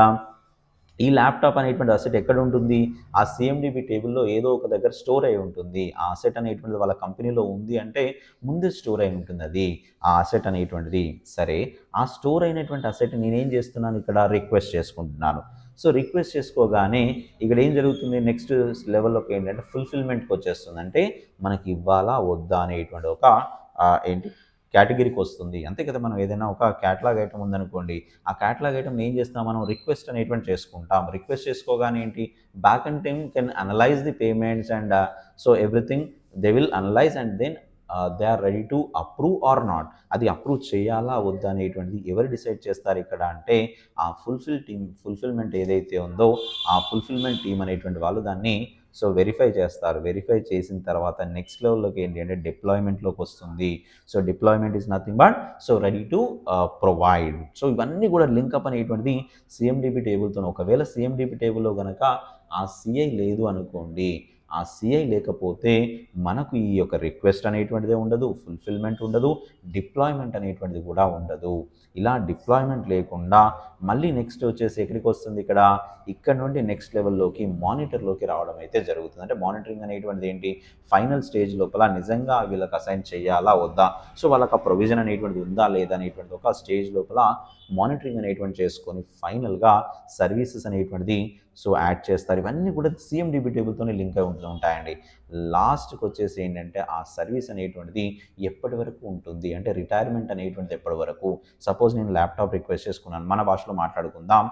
ఈ ల్యాప్టాప్ అనేటువంటి అసెట్ ఎక్కడ ఉంటుంది, ఆ సిఎండిబి టేబుల్లో ఏదో ఒక దగ్గర స్టోర్ అయి ఉంటుంది. ఆ అసెట్ అనేటువంటిది వాళ్ళ కంపెనీలో ఉంది అంటే ముందే స్టోర్ అయి ఉంటుంది అది ఆ అసెట్ అనేటువంటిది. సరే, ఆ స్టోర్ అయినటువంటి అసెట్ నేనేం చేస్తున్నాను ఇక్కడ, రిక్వెస్ట్ చేసుకుంటున్నాను. సో రిక్వెస్ట్ చేసుకోగానే ఇక్కడ ఏం జరుగుతుంది, నెక్స్ట్ లెవెల్లోకి ఏంటంటే ఫుల్ఫిల్మెంట్కి వచ్చేస్తుంది. అంటే మనకి ఇవ్వాలా వద్దా అనేటువంటి ఒక ఏంటి కేటగిరీకి వస్తుంది. అంతే కదా, మనం ఏదైనా ఒక క్యాటలాగ్ ఐటమ్ ఉందనుకోండి, ఆ క్యాటలాగ్ ఐటమ్ ఏం చేస్తాం, మనం రిక్వెస్ట్ అనేటువంటి చేసుకుంటాం. రిక్వెస్ట్ చేసుకోగానే ఏంటి, back and team can analyse the payments and so everything they will analyse and then they are ready to approve or not. అది అప్రూవ్ చేయాలా వద్దా అనేటువంటిది ఎవరు డిసైడ్ చేస్తారు ఇక్కడ అంటే ఆ ఫుల్ఫిల్మెంట్ ఏదైతే ఉందో ఆ ఫుల్ఫిల్మెంట్ టీమ్ అనేటువంటి వాళ్ళు దాన్ని సో వెరిఫై చేస్తారు. వెరిఫై చేసిన తర్వాత నెక్స్ట్ లెవెల్లోకి ఏంటి అంటే డిప్లాయ్మెంట్లోకి వస్తుంది. So deployment is nothing but so ready to provide. So ఇవన్నీ కూడా లింకప్ అనేటువంటిది సిఎండిబి టేబుల్తో. ఒకవేళ సిఎండిబి టేబుల్లో కనుక ఆ సిఐ లేదు అనుకోండి, ఆ సిఐ లేకపోతే మనకు ఈ యొక్క రిక్వెస్ట్ అనేటువంటిదే ఉండదు, ఫుల్ఫిల్మెంట్ ఉండదు, డిప్లాయ్మెంట్ అనేటువంటిది కూడా ఉండదు. ఇలా డిప్లాయ్మెంట్ లేకుండా మళ్ళీ నెక్స్ట్ వచ్చేసి ఎక్కడికి వస్తుంది, ఇక్కడ నుండి నెక్స్ట్ లెవెల్లోకి మానిటర్లోకి రావడం అయితే జరుగుతుంది. అంటే మానిటరింగ్ అనేటువంటిది ఏంటి, ఫైనల్ స్టేజ్ లోపల నిజంగా వీళ్ళకి అసైన్ చేయాలా వద్దా, సో వాళ్ళకి ఆ ప్రొవిజన్ అనేటువంటిది ఉందా లేదా అనేటువంటి ఒక స్టేజ్ లోపల మానిటరింగ్ అనేటువంటి చేసుకొని ఫైనల్గా సర్వీసెస్ అనేటువంటిది సో యాడ్ చేస్తారు. ఇవన్నీ కూడా సిఎండిబి టేబుల్తోనే లింక్ అయి ఉంటుంది. అనేటువంటిది ఉంటాయండి. లాస్ట్కి వచ్చేసి ఏంటంటే ఆ సర్వీస్ అనేటువంటిది ఎప్పటి వరకు ఉంటుంది అంటే రిటైర్మెంట్ అనేటువంటిది ఎప్పటి వరకు. సపోజ్ నేను ల్యాప్టాప్ రిక్వెస్ట్ చేసుకున్నాను, మన భాషలో మాట్లాడుకుందాం.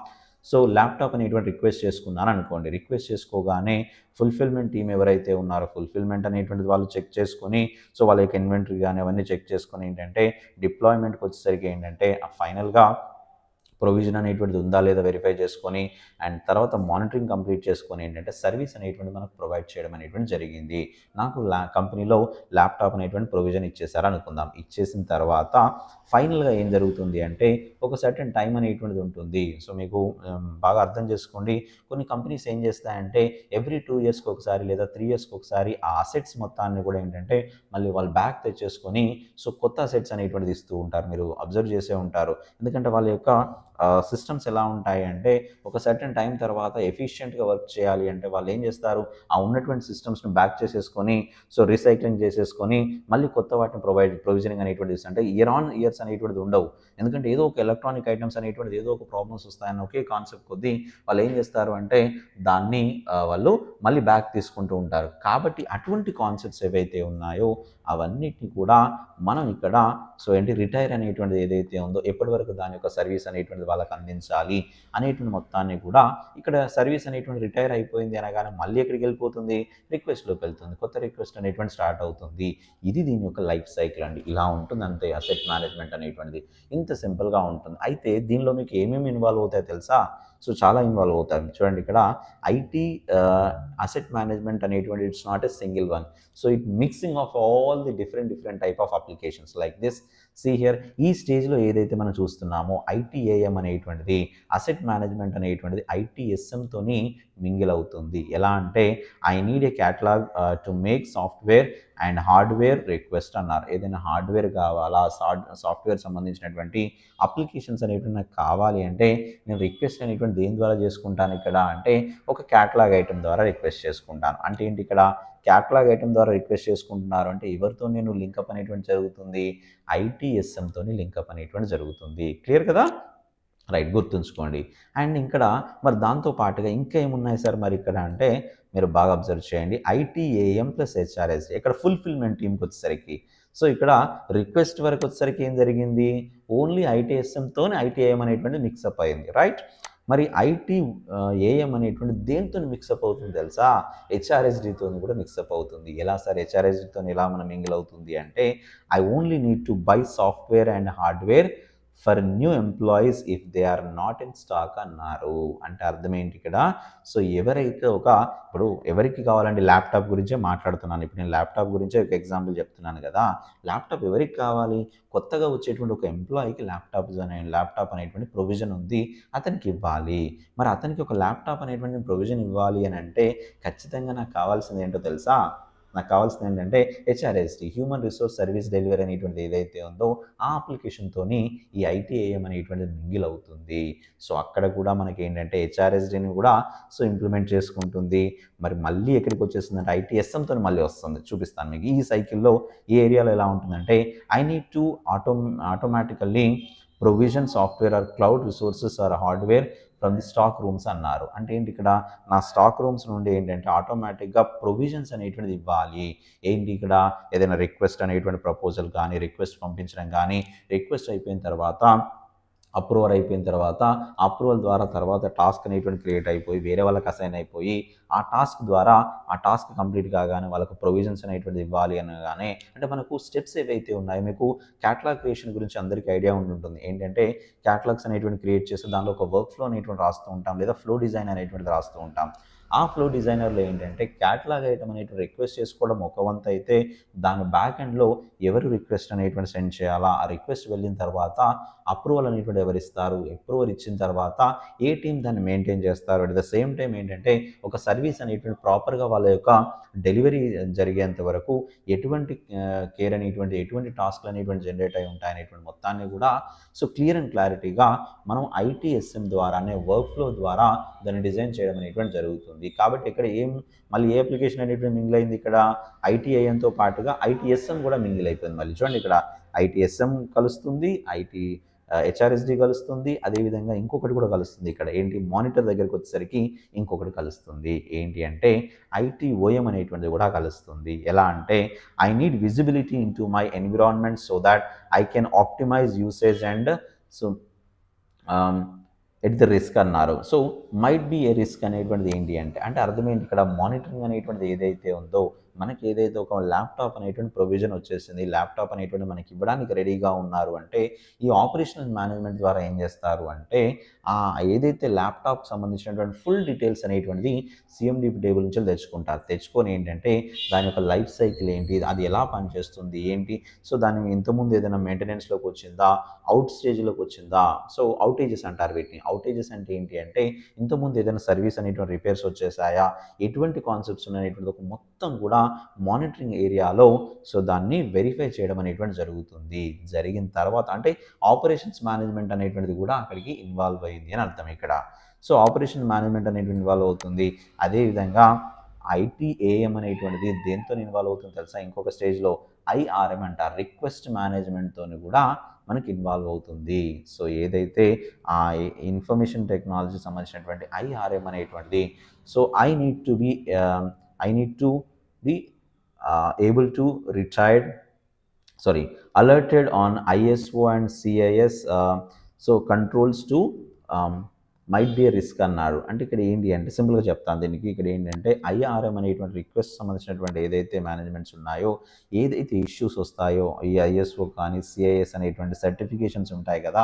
సో ల్యాప్టాప్ అనేటువంటి రిక్వెస్ట్ చేసుకున్నాను అనుకోండి. రిక్వెస్ట్ చేసుకోగానే ఫుల్ఫిల్మెంట్ టీమ్ ఎవరైతే ఉన్నారో ఫుల్ఫిల్మెంట్ అనేటువంటిది వాళ్ళు చెక్ చేసుకొని, సో వాళ్ళ యొక్క ఇన్వెంటరీ కానీ అవన్నీ చెక్ చేసుకొని ఏంటంటే డిప్లాయ్మెంట్కి వచ్చేసరికి ఏంటంటే ఫైనల్గా ప్రొవిజన్ అనేటువంటిది ఉందా లేదా వెరిఫై చేసుకొని అండ్ తర్వాత మానిటరింగ్ కంప్లీట్ చేసుకొని ఏంటంటే సర్వీస్ అనేటువంటి మనకు ప్రొవైడ్ చేయడం అనేటువంటి జరిగింది. నాకు కంపెనీలో ల్యాప్టాప్ అనేటువంటి ప్రొవిజన్ ఇచ్చేసారు అనుకుందాం. ఇచ్చేసిన తర్వాత ఫైనల్గా ఏం జరుగుతుంది అంటే ఒక సర్టెన్ టైం అనేటువంటిది ఉంటుంది. సో మీకు బాగా అర్థం చేసుకోండి. కొన్ని కంపెనీస్ ఏం చేస్తాయంటే ఎవ్రీ 2 ఇయర్స్కి ఒకసారి లేదా 3 ఇయర్స్కి ఒకసారి ఆ అసెట్స్ మొత్తాన్ని కూడా ఏంటంటే మళ్ళీ వాళ్ళు బ్యాక్ తెచ్చేసుకొని సో కొత్త అసెట్స్ అనేటువంటిది ఇస్తూ ఉంటారు. మీరు అబ్జర్వ్ చేసే ఉంటారు. ఎందుకంటే వాళ్ళ యొక్క సిస్టమ్స్ ఎలా ఉంటాయి అంటే ఒక సర్టెన్ టైం తర్వాత ఎఫిషియెంట్గా వర్క్ చేయాలి అంటే వాళ్ళు ఏం చేస్తారు, ఆ ఉన్నటువంటి సిస్టమ్స్ని బ్యాక్ చేసేసుకొని సో రీసైక్లింగ్ చేసేసుకొని మళ్ళీ కొత్త వాటిని ప్రొవిజనింగ్ అనేటువంటిది అంటే ఇయర్ ఆన్ ఇయర్స్ అనేటువంటిది ఉండవు. ఎందుకంటే ఏదో ఒక ఎలక్ట్రానిక్ ఐటమ్స్ అనేటువంటిది ఏదో ఒక ప్రాబ్లమ్స్ వస్తాయని ఒకే కాన్సెప్ట్ కొద్దీ వాళ్ళు ఏం చేస్తారు అంటే దాన్ని వాళ్ళు మళ్ళీ బ్యాక్ తీసుకుంటూ ఉంటారు. కాబట్టి అటువంటి కాన్సెప్ట్స్ ఏవైతే ఉన్నాయో అవన్నిటిని కూడా మనం ఇక్కడ సో ఏంటి రిటైర్ అనేటువంటిది ఏదైతే ఉందో ఎప్పటి వరకు దాని యొక్క సర్వీస్ అనేటువంటిది వాళ్ళకి అందించాలి అనేటువంటి మొత్తాన్ని కూడా ఇక్కడ సర్వీస్ అనేటువంటి రిటైర్ అయిపోయింది అనగానే మళ్ళీ ఎక్కడికి వెళ్ళిపోతుంది, రిక్వెస్ట్లోకి వెళ్తుంది, కొత్త రిక్వెస్ట్ అనేటువంటి స్టార్ట్ అవుతుంది. ఇది దీని యొక్క లైఫ్ సైకిల్ అండి. ఇలా ఉంటుంది అంతే అసెట్ మేనేజ్మెంట్ అనేటువంటిది. ఇంత సింపుల్గా ఉంటుంది. అయితే దీనిలో మీకు ఏమేమి ఇన్వాల్వ్ అవుతాయో తెలుసా? సో చాలా ఇన్వాల్వ్ అవుతాయి. చూడండి ఇక్కడ ఐటీ అసెట్ మేనేజ్మెంట్ అనేటువంటి it's not a single one. So it mixing of all the different type of applications like this. See here ఈ స్టేజ్లో ఏదైతే మనం చూస్తున్నామో ఐటీఏఎం అనేటువంటిది అసెట్ మేనేజ్మెంట్ అనేటువంటిది ఐటీఎస్ఎంతోని మింగిల్ అవుతుంది. ఎలా అంటే I need a catalogue to make software and hardware request అన్నారు. ఏదైనా హార్డ్వేర్ కావాలా, సాఫ్ట్వేర్ సంబంధించినటువంటి అప్లికేషన్స్ అనేటువంటి నాకు కావాలి అంటే నేను రిక్వెస్ట్ అనేటువంటి దేని ద్వారా చేసుకుంటాను ఇక్కడ అంటే ఒక క్యాటలాగ్ ఐటమ్ ద్వారా రిక్వెస్ట్ చేసుకుంటాను. అంటే ఏంటి ఇక్కడ క్యాటలాగ్ ఐటమ్ ద్వారా రిక్వెస్ట్ చేసుకుంటున్నారు అంటే ఎవరితో నేను లింకప్ అనేటువంటి జరుగుతుంది, ఐటీఎస్ఎంతో లింకప్ అనేటువంటి జరుగుతుంది. క్లియర్ కదా? రైట్, గుర్తుంచుకోండి. అండ్ ఇక్కడ మరి దాంతో పాటుగా ఇంకా ఏమున్నాయి సార్ మరి ఇక్కడ అంటే మీరు బాగా అబ్జర్వ్ చేయండి. ఐటీఏఎం ప్లస్ హెచ్ఆర్ఎస్డి ఇక్కడ ఫుల్ఫిల్మెంట్ టీమ్కి వచ్చేసరికి సో ఇక్కడ రిక్వెస్ట్ వరకు వచ్చేసరికి ఏం జరిగింది, ఓన్లీ ఐటీఎస్ఎంతోనే ఐటీఏఎం అనేటువంటి మిక్సప్ అయింది. రైట్, మరి ఐటీఏఎం అనేటువంటి దేంతో మిక్సప్ అవుతుంది తెలుసా? హెచ్ఆర్ఎస్డితో కూడా మిక్సప్ అవుతుంది. ఎలా సార్ హెచ్ఆర్ఎస్డితో ఎలా మనం మింగిల్ అవుతుంది అంటే I only need to buy software and hardware for new employees if they are not in stock అన్నారు. అంటే అర్థం ఏంటి ఇక్కడ, సో ఎవరైతే ఇప్పుడు ఎవరికి కావాలండి, ల్యాప్టాప్ గురించే మాట్లాడుతున్నాను. ఇప్పుడు నేను ల్యాప్టాప్ గురించే ఒక ఎగ్జాంపుల్ చెప్తున్నాను కదా. ల్యాప్టాప్ ఎవరికి కావాలి, కొత్తగా వచ్చేటువంటి ఒక ఎంప్లాయీకి ల్యాప్టాప్ అనేటువంటి ప్రొవిజన్ ఉంది, అతనికి ఇవ్వాలి. మరి అతనికి ఒక ల్యాప్టాప్ అనేటువంటి ప్రొవిజన్ ఇవ్వాలి అని అంటే ఖచ్చితంగా నాకు కావాల్సింది ఏంటో తెలుసా? నాకు కావాల్సింది ఏంటంటే హెచ్ఆర్ఎస్డి, హ్యూమన్ రిసోర్స్ సర్వీస్ డెలివరీ అనేటువంటిది ఏదైతే ఉందో ఆ అప్లికేషన్తోని ఈ ఐటీఏఎం అనేటువంటిది మింగిల్ అవుతుంది. సో అక్కడ కూడా మనకి ఏంటంటే హెచ్ఆర్ఎస్డిని కూడా సో ఇంప్లిమెంట్ చేసుకుంటుంది. మరి మళ్ళీ ఎక్కడికి వచ్చేస్తుందంటే ఐటీఎస్ఎంతో మళ్ళీ వస్తుంది. చూపిస్తాను మీకు ఈ సైకిల్లో ఈ ఏరియాలో ఎలా ఉంటుందంటే I need to automatically provision software or cloud resources or hardware from the stock rooms అన్నారు. అంటే ఏంటి ఇక్కడ నా స్టాక్ రూమ్స్ నుండి ఏంటంటే ఆటోమేటిక్గా ప్రొవిజన్స్ అనేటువంటిది ఇవ్వాలి. ఏంటి ఇక్కడ ఏదైనా రిక్వెస్ట్ అనేటువంటి ప్రపోజల్ కానీ రిక్వెస్ట్ పంపించడం కానీ రిక్వెస్ట్ అయిపోయిన తర్వాత అప్రూవల్ అయిపోయిన తర్వాత అప్రూవల్ ద్వారా తర్వాత టాస్క్ అనేటువంటి క్రియేట్ అయిపోయి వేరే వాళ్ళకి అసైన్ అయిపోయి ఆ టాస్క్ ద్వారా ఆ టాస్క్ కంప్లీట్ కాగానే వాళ్ళకు ప్రొవిజన్స్ అనేటువంటిది ఇవ్వాలి అనగానే అంటే మనకు స్టెప్స్ ఏవైతే ఉన్నాయో మీకు క్యాటలాగ్ క్రియేషన్ గురించి అందరికీ ఐడియా ఉంటుంది. ఏంటంటే క్యాటలాగ్స్ అనేటువంటి క్రియేట్ చేసి దానిలో ఒక వర్క్ ఫ్లో అనేటువంటి రాస్తూ ఉంటాం లేదా ఫ్లో డిజైన్ అనేటువంటిది రాస్తూ ఉంటాం. ఆ ఫ్లో డిజైనర్లో ఏంటంటే క్యాటలాగ్ ఐటమ్ అనేటువంటి రిక్వెస్ట్ చేసుకోవడం ఒక వంతు అయితే దాని బ్యాక్ ఎండ్లో ఎవరు రిక్వెస్ట్ అనేటువంటి సెండ్ చేయాలా, ఆ రిక్వెస్ట్ వెళ్ళిన తర్వాత అప్రూవల్ అనేటువంటి ఎవరు ఇస్తారు, అప్రూవల్ ఇచ్చిన తర్వాత ఏ టీం దాన్ని మెయింటైన్ చేస్తారు. అట్ ద సేమ్ టైం ఏంటంటే ఒక సర్వీస్ అనేటువంటి ప్రాపర్గా వాళ్ళ యొక్క డెలివరీ జరిగేంత వరకు ఎటువంటి కేర్ అనేటువంటి ఎటువంటి టాస్క్లు అనేటువంటి జనరేట్ అయి ఉంటాయి అనేటువంటి మొత్తాన్ని కూడా సో క్లియర్ అండ్ క్లారిటీగా మనం ఐటీఎస్ఎం ద్వారానే వర్క్ ఫ్లో ద్వారా దాన్ని డిజైన్ చేయడం అనేటువంటి జరుగుతుంది. కాబట్టి ఇక్కడ మళ్ళీ ఏ అప్లికేషన్ అనేటువంటి మింగిల్ అయింది, ఇక్కడ ఐటీఐఎంతో పాటుగా ఐటీఎస్ఎం కూడా మింగిల్ అయిపోయింది. మళ్ళీ చూడండి ఇక్కడ ఐటీఎస్ఎం కలుస్తుంది, హెచ్ఆర్ఎస్డి కలుస్తుంది, అదేవిధంగా ఇంకొకటి కూడా కలుస్తుంది. ఇక్కడ ఏంటి మానిటర్ దగ్గరికి వచ్చేసరికి ఇంకొకటి కలుస్తుంది. ఏంటి అంటే ఐటీఓఎం అనేటువంటిది కూడా కలుస్తుంది. ఎలా అంటే I need visibility in to my environment so that I can optimize usage and so at the risk అన్నారు. So might be a risk అనేటువంటిది ఏంటి అంటే అర్థం ఏంటి, ఇక్కడ మానిటరింగ్ అనేటువంటిది ఏదైతే ఉందో మనకి ఏదైతే ఒక ల్యాప్టాప్ అనేటువంటి ప్రొవిజన్ వచ్చేసింది, ల్యాప్టాప్ అనేటువంటి మనకి ఇవ్వడానికి రెడీగా ఉన్నారు అంటే ఈ ఆపరేషనల్ మేనేజ్మెంట్ ద్వారా ఏం చేస్తారు అంటే ఏదైతే ల్యాప్టాప్ సంబంధించినటువంటి ఫుల్ డీటెయిల్స్ అనేటువంటిది సిఎండిపి టేబుల్ నుంచి తెచ్చుకుంటారు. తెచ్చుకొని ఏంటంటే దాని యొక్క లైఫ్ సైకిల్ ఏంటి, అది ఎలా పనిచేస్తుంది ఏంటి, సో దాని ఇంతకుముందు ఏదైనా మెయింటెనెన్స్లోకి వచ్చిందా, అవుట్ స్టేజ్లోకి వచ్చిందా, సో అవుటేజెస్ అంటారు వీటిని. అవుటేజెస్ అంటే ఏంటి అంటే ఇంతకుముందు ఏదైనా సర్వీస్ అనేటువంటి రిపేర్స్ వచ్చేసాయా, ఎటువంటి కాన్సెప్ట్స్ అనేటువంటి ఒక మొత్తం కూడా మానిటరింగ్ ఏరియాలో సో దాన్ని వెరిఫై చేయడం అనేటువంటి జరుగుతుంది. జరిగిన తర్వాత అంటే ఆపరేషన్స్ మేనేజ్మెంట్ అనేటువంటిది కూడా అక్కడికి ఇన్వాల్వ్ అయ్యింది అని అర్థం ఇక్కడ. సో ఆపరేషన్ మేనేజ్మెంట్ అనేటువంటి ఇన్వాల్వ్ అవుతుంది. అదేవిధంగా ఐటీఏఎం అనేటువంటిది దేంతో ఇన్వాల్వ్ అవుతుంది తెలుసా, ఇంకొక స్టేజ్లో ఐఆర్ఎం అంటారు, రిక్వెస్ట్ మేనేజ్మెంట్తో కూడా మనకి ఇన్వాల్వ్ అవుతుంది. సో ఏదైతే ఆ ఇన్ఫర్మేషన్ టెక్నాలజీ సంబంధించినటువంటి ఐఆర్ఎం అనేటువంటిది, so I need to be able to alerted on ISO and CIS so controls to might be a risk అన్నారు. అంటే ఇక్కడ ఏంటి అంటే సింపుల్గా చెప్తాను దీనికి. ఇక్కడ ఏంటంటే ఐఆర్ఎం అనేటువంటి రిక్వెస్ట్ సంబంధించినటువంటి ఏదైతే మేనేజ్మెంట్స్ ఉన్నాయో, ఏదైతే ఇష్యూస్ వస్తాయో ఈ ఐఎస్ఓ కానీ సిఐఎస్ అనేటువంటి సర్టిఫికేషన్స్ ఉంటాయి కదా,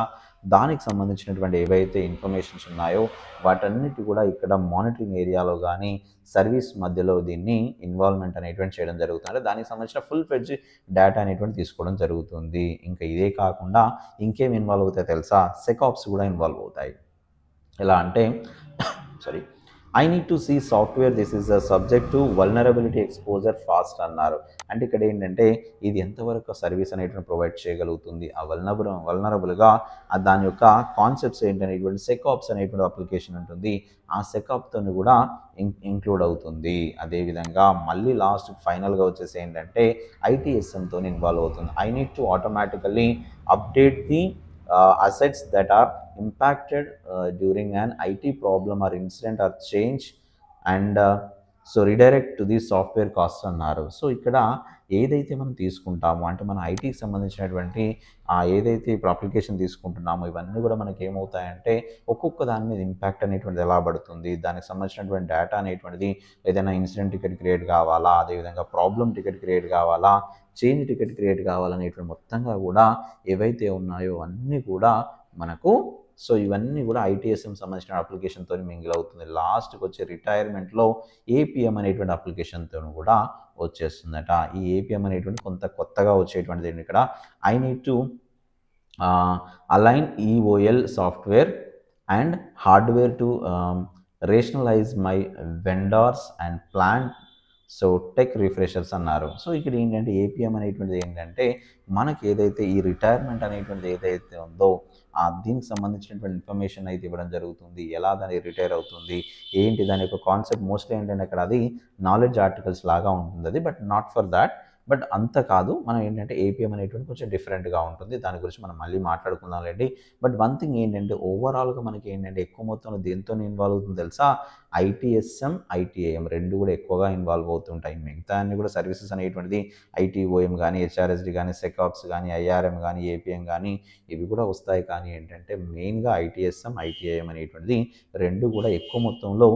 దానికి సంబంధించినటువంటి ఏవైతే ఇన్ఫర్మేషన్స్ ఉన్నాయో వాటన్నిటి కూడా ఇక్కడ మానిటరింగ్ ఏరియాలో కానీ సర్వీస్ మధ్యలో దీన్ని ఇన్వాల్వ్మెంట్ అనేటువంటి చేయడం జరుగుతుంది. అంటే దానికి సంబంధించిన ఫుల్ ఫ్లెడ్జ్ డేటా అనేటువంటి తీసుకోవడం జరుగుతుంది. ఇంకా ఇదే కాకుండా ఇంకేం ఇన్వాల్వ్ అవుతాయి తెలుసా, సెకాప్స్ కూడా ఇన్వాల్వ్ అవుతాయి. ఎలా అంటే I need to see software this is subject to vulnerability exposure fast అన్నారు. అంటే ఇక్కడ ఏంటంటే ఇది ఎంతవరకు సర్వీస్ అనేటువంటి ప్రొవైడ్ చేయగలుగుతుంది, ఆ వల్నరబుల్గా దాని యొక్క కాన్సెప్ట్స్ ఏంటనేటువంటి సెకాప్స్ అనేటువంటి అప్లికేషన్ ఉంటుంది, ఆ సెకాప్తో కూడా ఇంక్లూడ్ అవుతుంది. అదేవిధంగా మళ్ళీ లాస్ట్ ఫైనల్గా వచ్చేసి ఏంటంటే ఐటీఎస్ఎంతో ఇన్వాల్వ్ అవుతుంది. I need to automatically update the assets that are impacted during an IT problem or incident or change and so redirect to the software cost అన్నారు. సో ఇక్కడ ఏదైతే మనం తీసుకుంటామో అంటే మన ఐటీకి సంబంధించినటువంటి ఏదైతే ఇప్పుడు అప్లికేషన్ తీసుకుంటున్నామో ఇవన్నీ కూడా మనకి ఏమవుతాయంటే ఒక్కొక్క దాని మీద ఇంపాక్ట్ అనేటువంటిది ఎలా పడుతుంది, దానికి సంబంధించినటువంటి డేటా అనేటువంటిది ఏదైనా ఇన్సిడెంట్ టికెట్ క్రియేట్ కావాలా, అదేవిధంగా ప్రాబ్లం టికెట్ క్రియేట్ కావాలా, చేంజ్ టికెట్ క్రియేట్ కావాలనేటువంటి మొత్తంగా కూడా ఏవైతే ఉన్నాయో అన్నీ కూడా మనకు సో ఇవన్నీ కూడా ఐటీఎస్ఎం సంబంధించిన అప్లికేషన్తో మింగిల్ అవుతుంది. లాస్ట్కి వచ్చే రిటైర్మెంట్లో ఏపీఎం అనేటువంటి అప్లికేషన్తో కూడా వచ్చేస్తుందట. ఈ ఏపీఎం అనేటువంటి కొంత కొత్తగా వచ్చేటువంటిది ఏంటి ఇక్కడ I need to align EOL software and hardware to rationalise my vendors and plan so tech refreshers అన్నారు. సో ఇక్కడ ఏంటంటే ఏపీఎం అనేటువంటిది ఏంటంటే మనకి ఏదైతే ఈ రిటైర్మెంట్ అనేటువంటిది ఏదైతే ఉందో దీనికి సంబంధించినటువంటి ఇన్ఫర్మేషన్ అయితే ఇవ్వడం జరుగుతుంది, ఎలా దాన్ని రిటైర్ అవుతుంది ఏంటి దాని యొక్క కాన్సెప్ట్. మోస్ట్లీ ఏంటంటే అక్కడ అది నాలెడ్జ్ ఆర్టికల్స్ లాగా ఉంటుంది అది, but not for that, but అంత కాదు. మనం ఏంటంటే ఏపీఎం అనేటువంటి కొంచెం డిఫరెంట్గా ఉంటుంది, దాని గురించి మనం మళ్ళీ మాట్లాడుకుందాంలేండి. బట్ వన్ థింగ్ ఏంటంటే ఓవరాల్గా మనకి ఏంటంటే ఎక్కువ మొత్తంలో దేంతో ఇన్వాల్వ్ అవుతుంది తెలుసా, ఐటీఎస్ఎం ఐటీఏఎం రెండు కూడా ఎక్కువగా ఇన్వాల్వ్ అవుతుంటాయి. మిగతా అన్ని కూడా సర్వీసెస్ అనేటువంటిది ఐటీఓఎం కానీ హెచ్ఆర్ఎస్డి కానీ సెకాప్స్ కానీ ఐఆర్ఎం కానీ ఏపీఎం కానీ ఇవి కూడా వస్తాయి. కానీ ఏంటంటే మెయిన్గా ఐటీఎస్ఎం ఐటీఏఎం అనేటువంటిది రెండు కూడా ఎక్కువ మొత్తంలో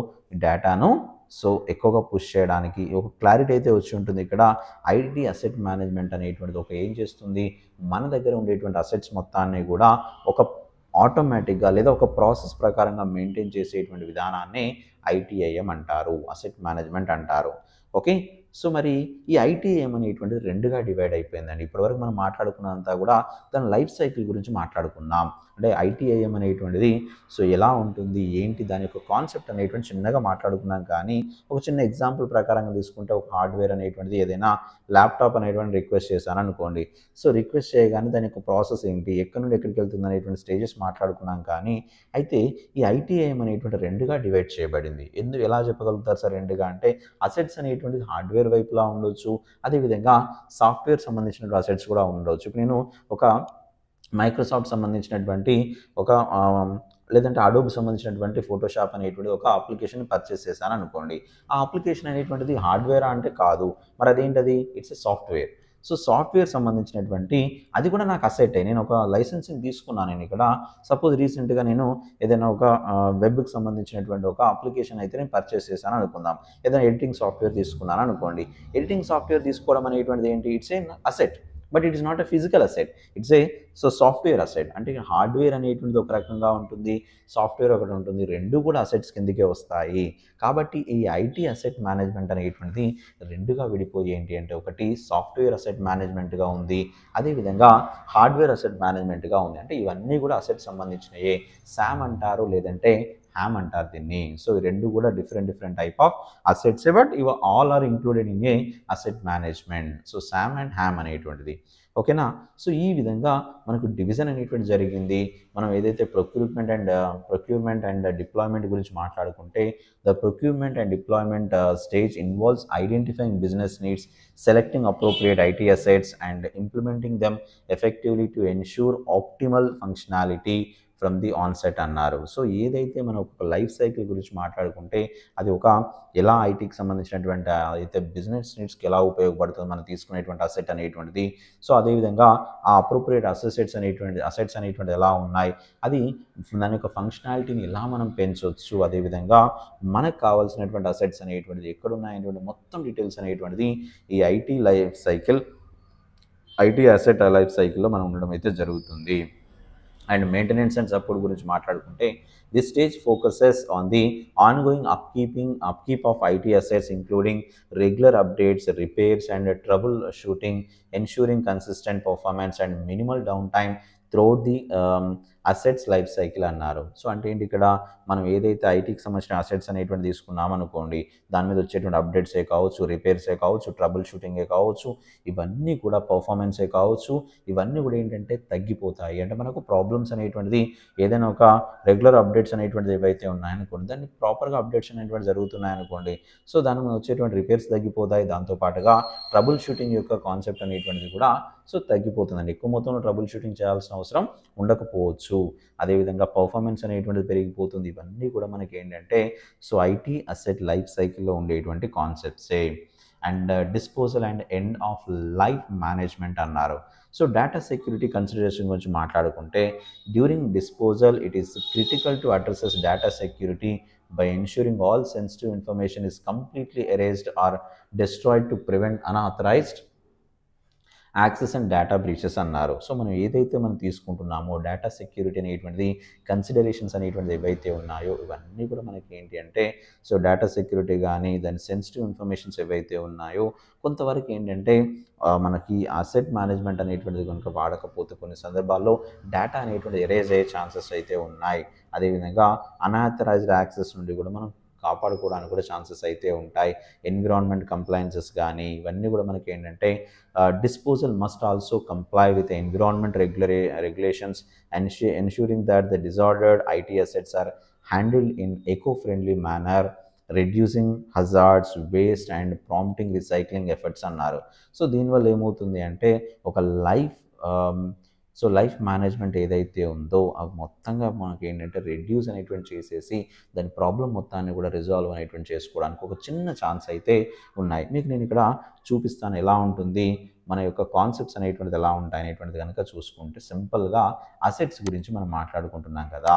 డేటాను సో ఎక్కువగా పుష్ చేయడానికి ఒక క్లారిటీ అయితే వచ్చి ఉంటుంది. ఇక్కడ ఐటీ అసెట్ మేనేజ్మెంట్ అనేటువంటిది ఒక ఏం చేస్తుంది, మన దగ్గర ఉండేటువంటి అసెట్స్ మొత్తాన్ని కూడా ఒక ఆటోమేటిక్గా లేదా ఒక ప్రాసెస్ ప్రకారంగా మెయింటైన్ చేసేటువంటి విధానాన్ని ఐటీఐఎం అంటారు, అసెట్ మేనేజ్మెంట్ అంటారు. ఓకే, సో మరి ఈ ఐటీఐఎం అనేటువంటిది రెండుగా డివైడ్ అయిపోయిందండి. ఇప్పటివరకు మనం మాట్లాడుకున్నంతా కూడా దాని లైఫ్ సైకిల్ గురించి మాట్లాడుకున్నాం. అంటే ఐటీఐఎం అనేటువంటిది సో ఎలా ఉంటుంది ఏంటి దాని యొక్క కాన్సెప్ట్ అనేటువంటి చిన్నగా మాట్లాడుకున్నాం. కానీ ఒక చిన్న ఎగ్జాంపుల్ ప్రకారంగా తీసుకుంటే ఒక హార్డ్వేర్ అనేటువంటిది ఏదైనా ల్యాప్టాప్ అనేటువంటి రిక్వెస్ట్ చేశాను అనుకోండి, సో రిక్వెస్ట్ చేయగానే దాని యొక్క ప్రాసెస్ ఏంటి, ఎక్కడి నుండి ఎక్కడికి వెళ్తుంది అనేటువంటి స్టేజెస్ మాట్లాడుకున్నాం. కానీ అయితే ఈ ఐటీఐఎం అనేటువంటి రెండుగా డివైడ్ చేయబడింది. ఎలా చెప్పగలుగుతారు సార్ రెండుగా అంటే, అసెట్స్ అనేటువంటిది హార్డ్వేర్ వైపులా ఉండొచ్చు, అదేవిధంగా సాఫ్ట్వేర్ సంబంధించిన అసెట్స్ కూడా ఉండవచ్చు. ఇప్పుడు నేను ఒక మైక్రోసాఫ్ట్ సంబంధించినటువంటి ఒక లేదంటే అడోబ్ సంబంధించినటువంటి ఫోటోషాప్ అనేటువంటి ఒక అప్లికేషన్ పర్చేస్ చేశాను అనుకోండి. ఆ అప్లికేషన్ అనేటువంటిది హార్డ్వేరా అంటే కాదు. మరి అదేంటది? It's a software. So, software సంబంధించినటువంటి అది కూడా నాకు అసెట్టే. నేను ఒక లైసెన్సింగ్ తీసుకున్నాను నేను ఇక్కడ. సపోజ్ రీసెంట్‌గా నేను ఏదైనా ఒక వెబ్‌కి సంబంధించినటువంటి ఒక అప్లికేషన్ అయితే నేను పర్చేస్ చేశాను అనుకుందాం. ఏదైనా ఎడిటింగ్ సాఫ్ట్‌వేర్ తీసుకున్నాను అనుకోండి. ఎడిటింగ్ సాఫ్ట్‌వేర్ తీసుకోవడం అనేటువంటిది ఏంటి? It's an asset. But it is not a physical asset. It's a software asset. అంటే హార్డ్‌వేర్ అనేటువంటిది ఒక రకంగా ఉంటుంది. సాఫ్ట్‌వేర్ ఒకటి ఉంటుంది. 2 కూడా అసెట్స్ కిందకే వస్తాయి. కాబట్టి ఈ ఐటీ అసెట్ మేనేజ్మెంట్ అనేటువంటిది 2గా విడిపోయి ఏంటి అంటే ఒకటి సాఫ్ట్‌వేర్ అసెట్ మేనేజ్మెంట్‌గా ఉంది. అదేవిధంగా హార్డ్‌వేర్ అసెట్ మేనేజ్మెంట్‌గా ఉంది. అంటే ఇవన్నీ కూడా అసెట్ సంబంధించినయే. సామ్ అంటారు లేదంటే హ్యామ్ అంటారు దీన్ని. సో, ఈ 2 కూడా డిఫరెంట్ టైప్ ఆఫ్ అసెట్సే. బట్ ఇవి all are included in a asset management. So, SAM and HAM అనేటువంటిది. ఓకేనా? సో, ఈ విధంగా మనకు డివిజన్ అనేటువంటిది జరిగింది. మనం ఏదైతే ప్రొక్యూర్మెంట్ అండ్ డిప్లాయ్మెంట్ గురించి మాట్లాడుకుంటే the procurement and deployment stage involves identifying business needs, selecting appropriate IT assets and implementing them effectively to ensure optimal functionality from the onset అన్నారు. సో, ఏదైతే మనం ఒక లైఫ్ సైకిల్ గురించి మాట్లాడుకుంటే అది ఒక ఎలా ఐటీకి సంబంధించినటువంటి అయితే బిజినెస్ నీడ్స్‌కి ఎలా ఉపయోగపడుతుంది మనం తీసుకునేటువంటి అసెట్ అనేటువంటిది. సో, అదేవిధంగా ఆ అప్రోప్రియేట్ అసెట్స్ అనేటువంటిది ఎలా ఉన్నాయి, అది దాని యొక్క ఫంక్షనాలిటీని ఎలా మనం పెంచొచ్చు, అదేవిధంగా మనకు కావాల్సినటువంటి అసెట్స్ అనేటువంటిది ఎక్కడున్నాయనేటువంటి మొత్తం డీటెయిల్స్ అనేటువంటిది ఈ ఐటీ అసెట్ లైఫ్ సైకిల్‌లో మనం ఉండడం అయితే జరుగుతుంది. అండ్ మెయింటెనెన్స్ అండ్ సపోర్ట్ గురించి మాట్లాడుకుంటే this stage focuses on the ongoing upkeep of IT assets including regular updates, repairs and trouble shooting, ensuring consistent performance and minimal down time throughout the assets life cycle అన్నారు. So, అంటే ఏంటి ఇక్కడ మనం ఏదైతే ఐటీకి సంబంధించిన అసెట్స్ అనేటువంటి తీసుకున్నాం అనుకోండి, దాని మీద వచ్చేటువంటి అప్డేట్సే కావచ్చు, రిపేర్సే కావచ్చు, ట్రబుల్ షూటింగే కావచ్చు, ఇవన్నీ కూడా పర్ఫార్మెన్సే కావచ్చు, ఇవన్నీ కూడా ఏంటంటే తగ్గిపోతాయి. అంటే మనకు ప్రాబ్లమ్స్ అనేటువంటిది ఏదైనా ఒక రెగ్యులర్ అప్డేట్స్ అనేటువంటిది ఏవైతే ఉన్నాయనుకోండి, దాన్ని ప్రాపర్‌గా అప్డేట్స్ అనేటువంటివి జరుగుతున్నాయనుకోండి, సో, దాని మీద వచ్చేటువంటి రిపేర్స్ తగ్గిపోతాయి. దాంతో పాటుగా ట్రబుల్ షూటింగ్ యొక్క కాన్సెప్ట్ అనేటువంటిది కూడా సో తగ్గిపోతుందండి. ఎక్కువ మొత్తంలో ట్రబుల్ షూటింగ్ చేయాల్సిన అవసరం ఉండకపోవచ్చు. అదేవిధంగా పర్ఫార్మెన్స్ అనేటువంటిది పెరిగిపోతుంది. ఇవన్నీ కూడా మనకి ఏంటంటే సో ఐటీ అసెట్ లైఫ్ సైకిల్‌లో ఉండేటువంటి కాన్సెప్ట్సే. And disposal and end of life management అన్నారు. సో డేటా సెక్యూరిటీ కన్సిడరేషన్ గురించి మాట్లాడుకుంటే during disposal it is critical to addresses data security by ensuring all sensitive information is completely erased or destroyed to prevent unauthorized access and data breaches అన్నారు. So మనం ఏదైతే మనం తీసుకుంటున్నామో data security అనేటువంటిది considerations అనేటువంటిది ఏవైతే ఉన్నాయో ఇవన్నీ కూడా మనకి ఏంటి అంటే సో డేటా సెక్యూరిటీ కానీ దాని సెన్సిటివ్ ఇన్ఫర్మేషన్స్ ఏవైతే ఉన్నాయో కొంతవరకు ఏంటంటే మనకి అసెట్ మేనేజ్మెంట్ అనేటువంటిది కనుక వాడకపోతే కొన్ని సందర్భాల్లో డేటా అనేటువంటిది ఎరేజ్ అయ్యే ఛాన్సెస్ అయితే ఉన్నాయి. అదేవిధంగా అన్ఆథరైజ్డ్ యాక్సెస్ నుండి కూడా మనం కాపాడుకోవడానికి కూడా ఛాన్సెస్ అయితే ఉంటాయి. ఎన్విరాన్మెంట్ కంప్లైన్సెస్ కానీ ఇవన్నీ కూడా మనకి ఏంటంటే disposal must also comply with the environment regulations, ensuring that the disordered IT assets are handled in eco-friendly manner, reducing hazards, waste and prompting recycling efforts అన్నారు. సో దీనివల్ల ఏమవుతుంది అంటే ఒక లైఫ్ మేనేజ్మెంట్ ఏదైతే ఉందో అవి మొత్తంగా మనకి ఏంటంటే రెడ్యూస్ అనేటువంటి చేసేసి దాని ప్రాబ్లం మొత్తాన్ని కూడా రిజాల్వ్ అనేటువంటి చేసుకోవడానికి ఒక చిన్న ఛాన్స్ అయితే ఉన్నాయి. మీకు నేను ఇక్కడ చూపిస్తాను ఎలా ఉంటుంది మన యొక్క కాన్సెప్ట్స్ అనేటువంటిది ఎలా ఉంటాయి అనేటువంటిది కనుక చూసుకుంటే సింపుల్గా అసెట్స్ గురించి మనం మాట్లాడుకుంటున్నాం కదా.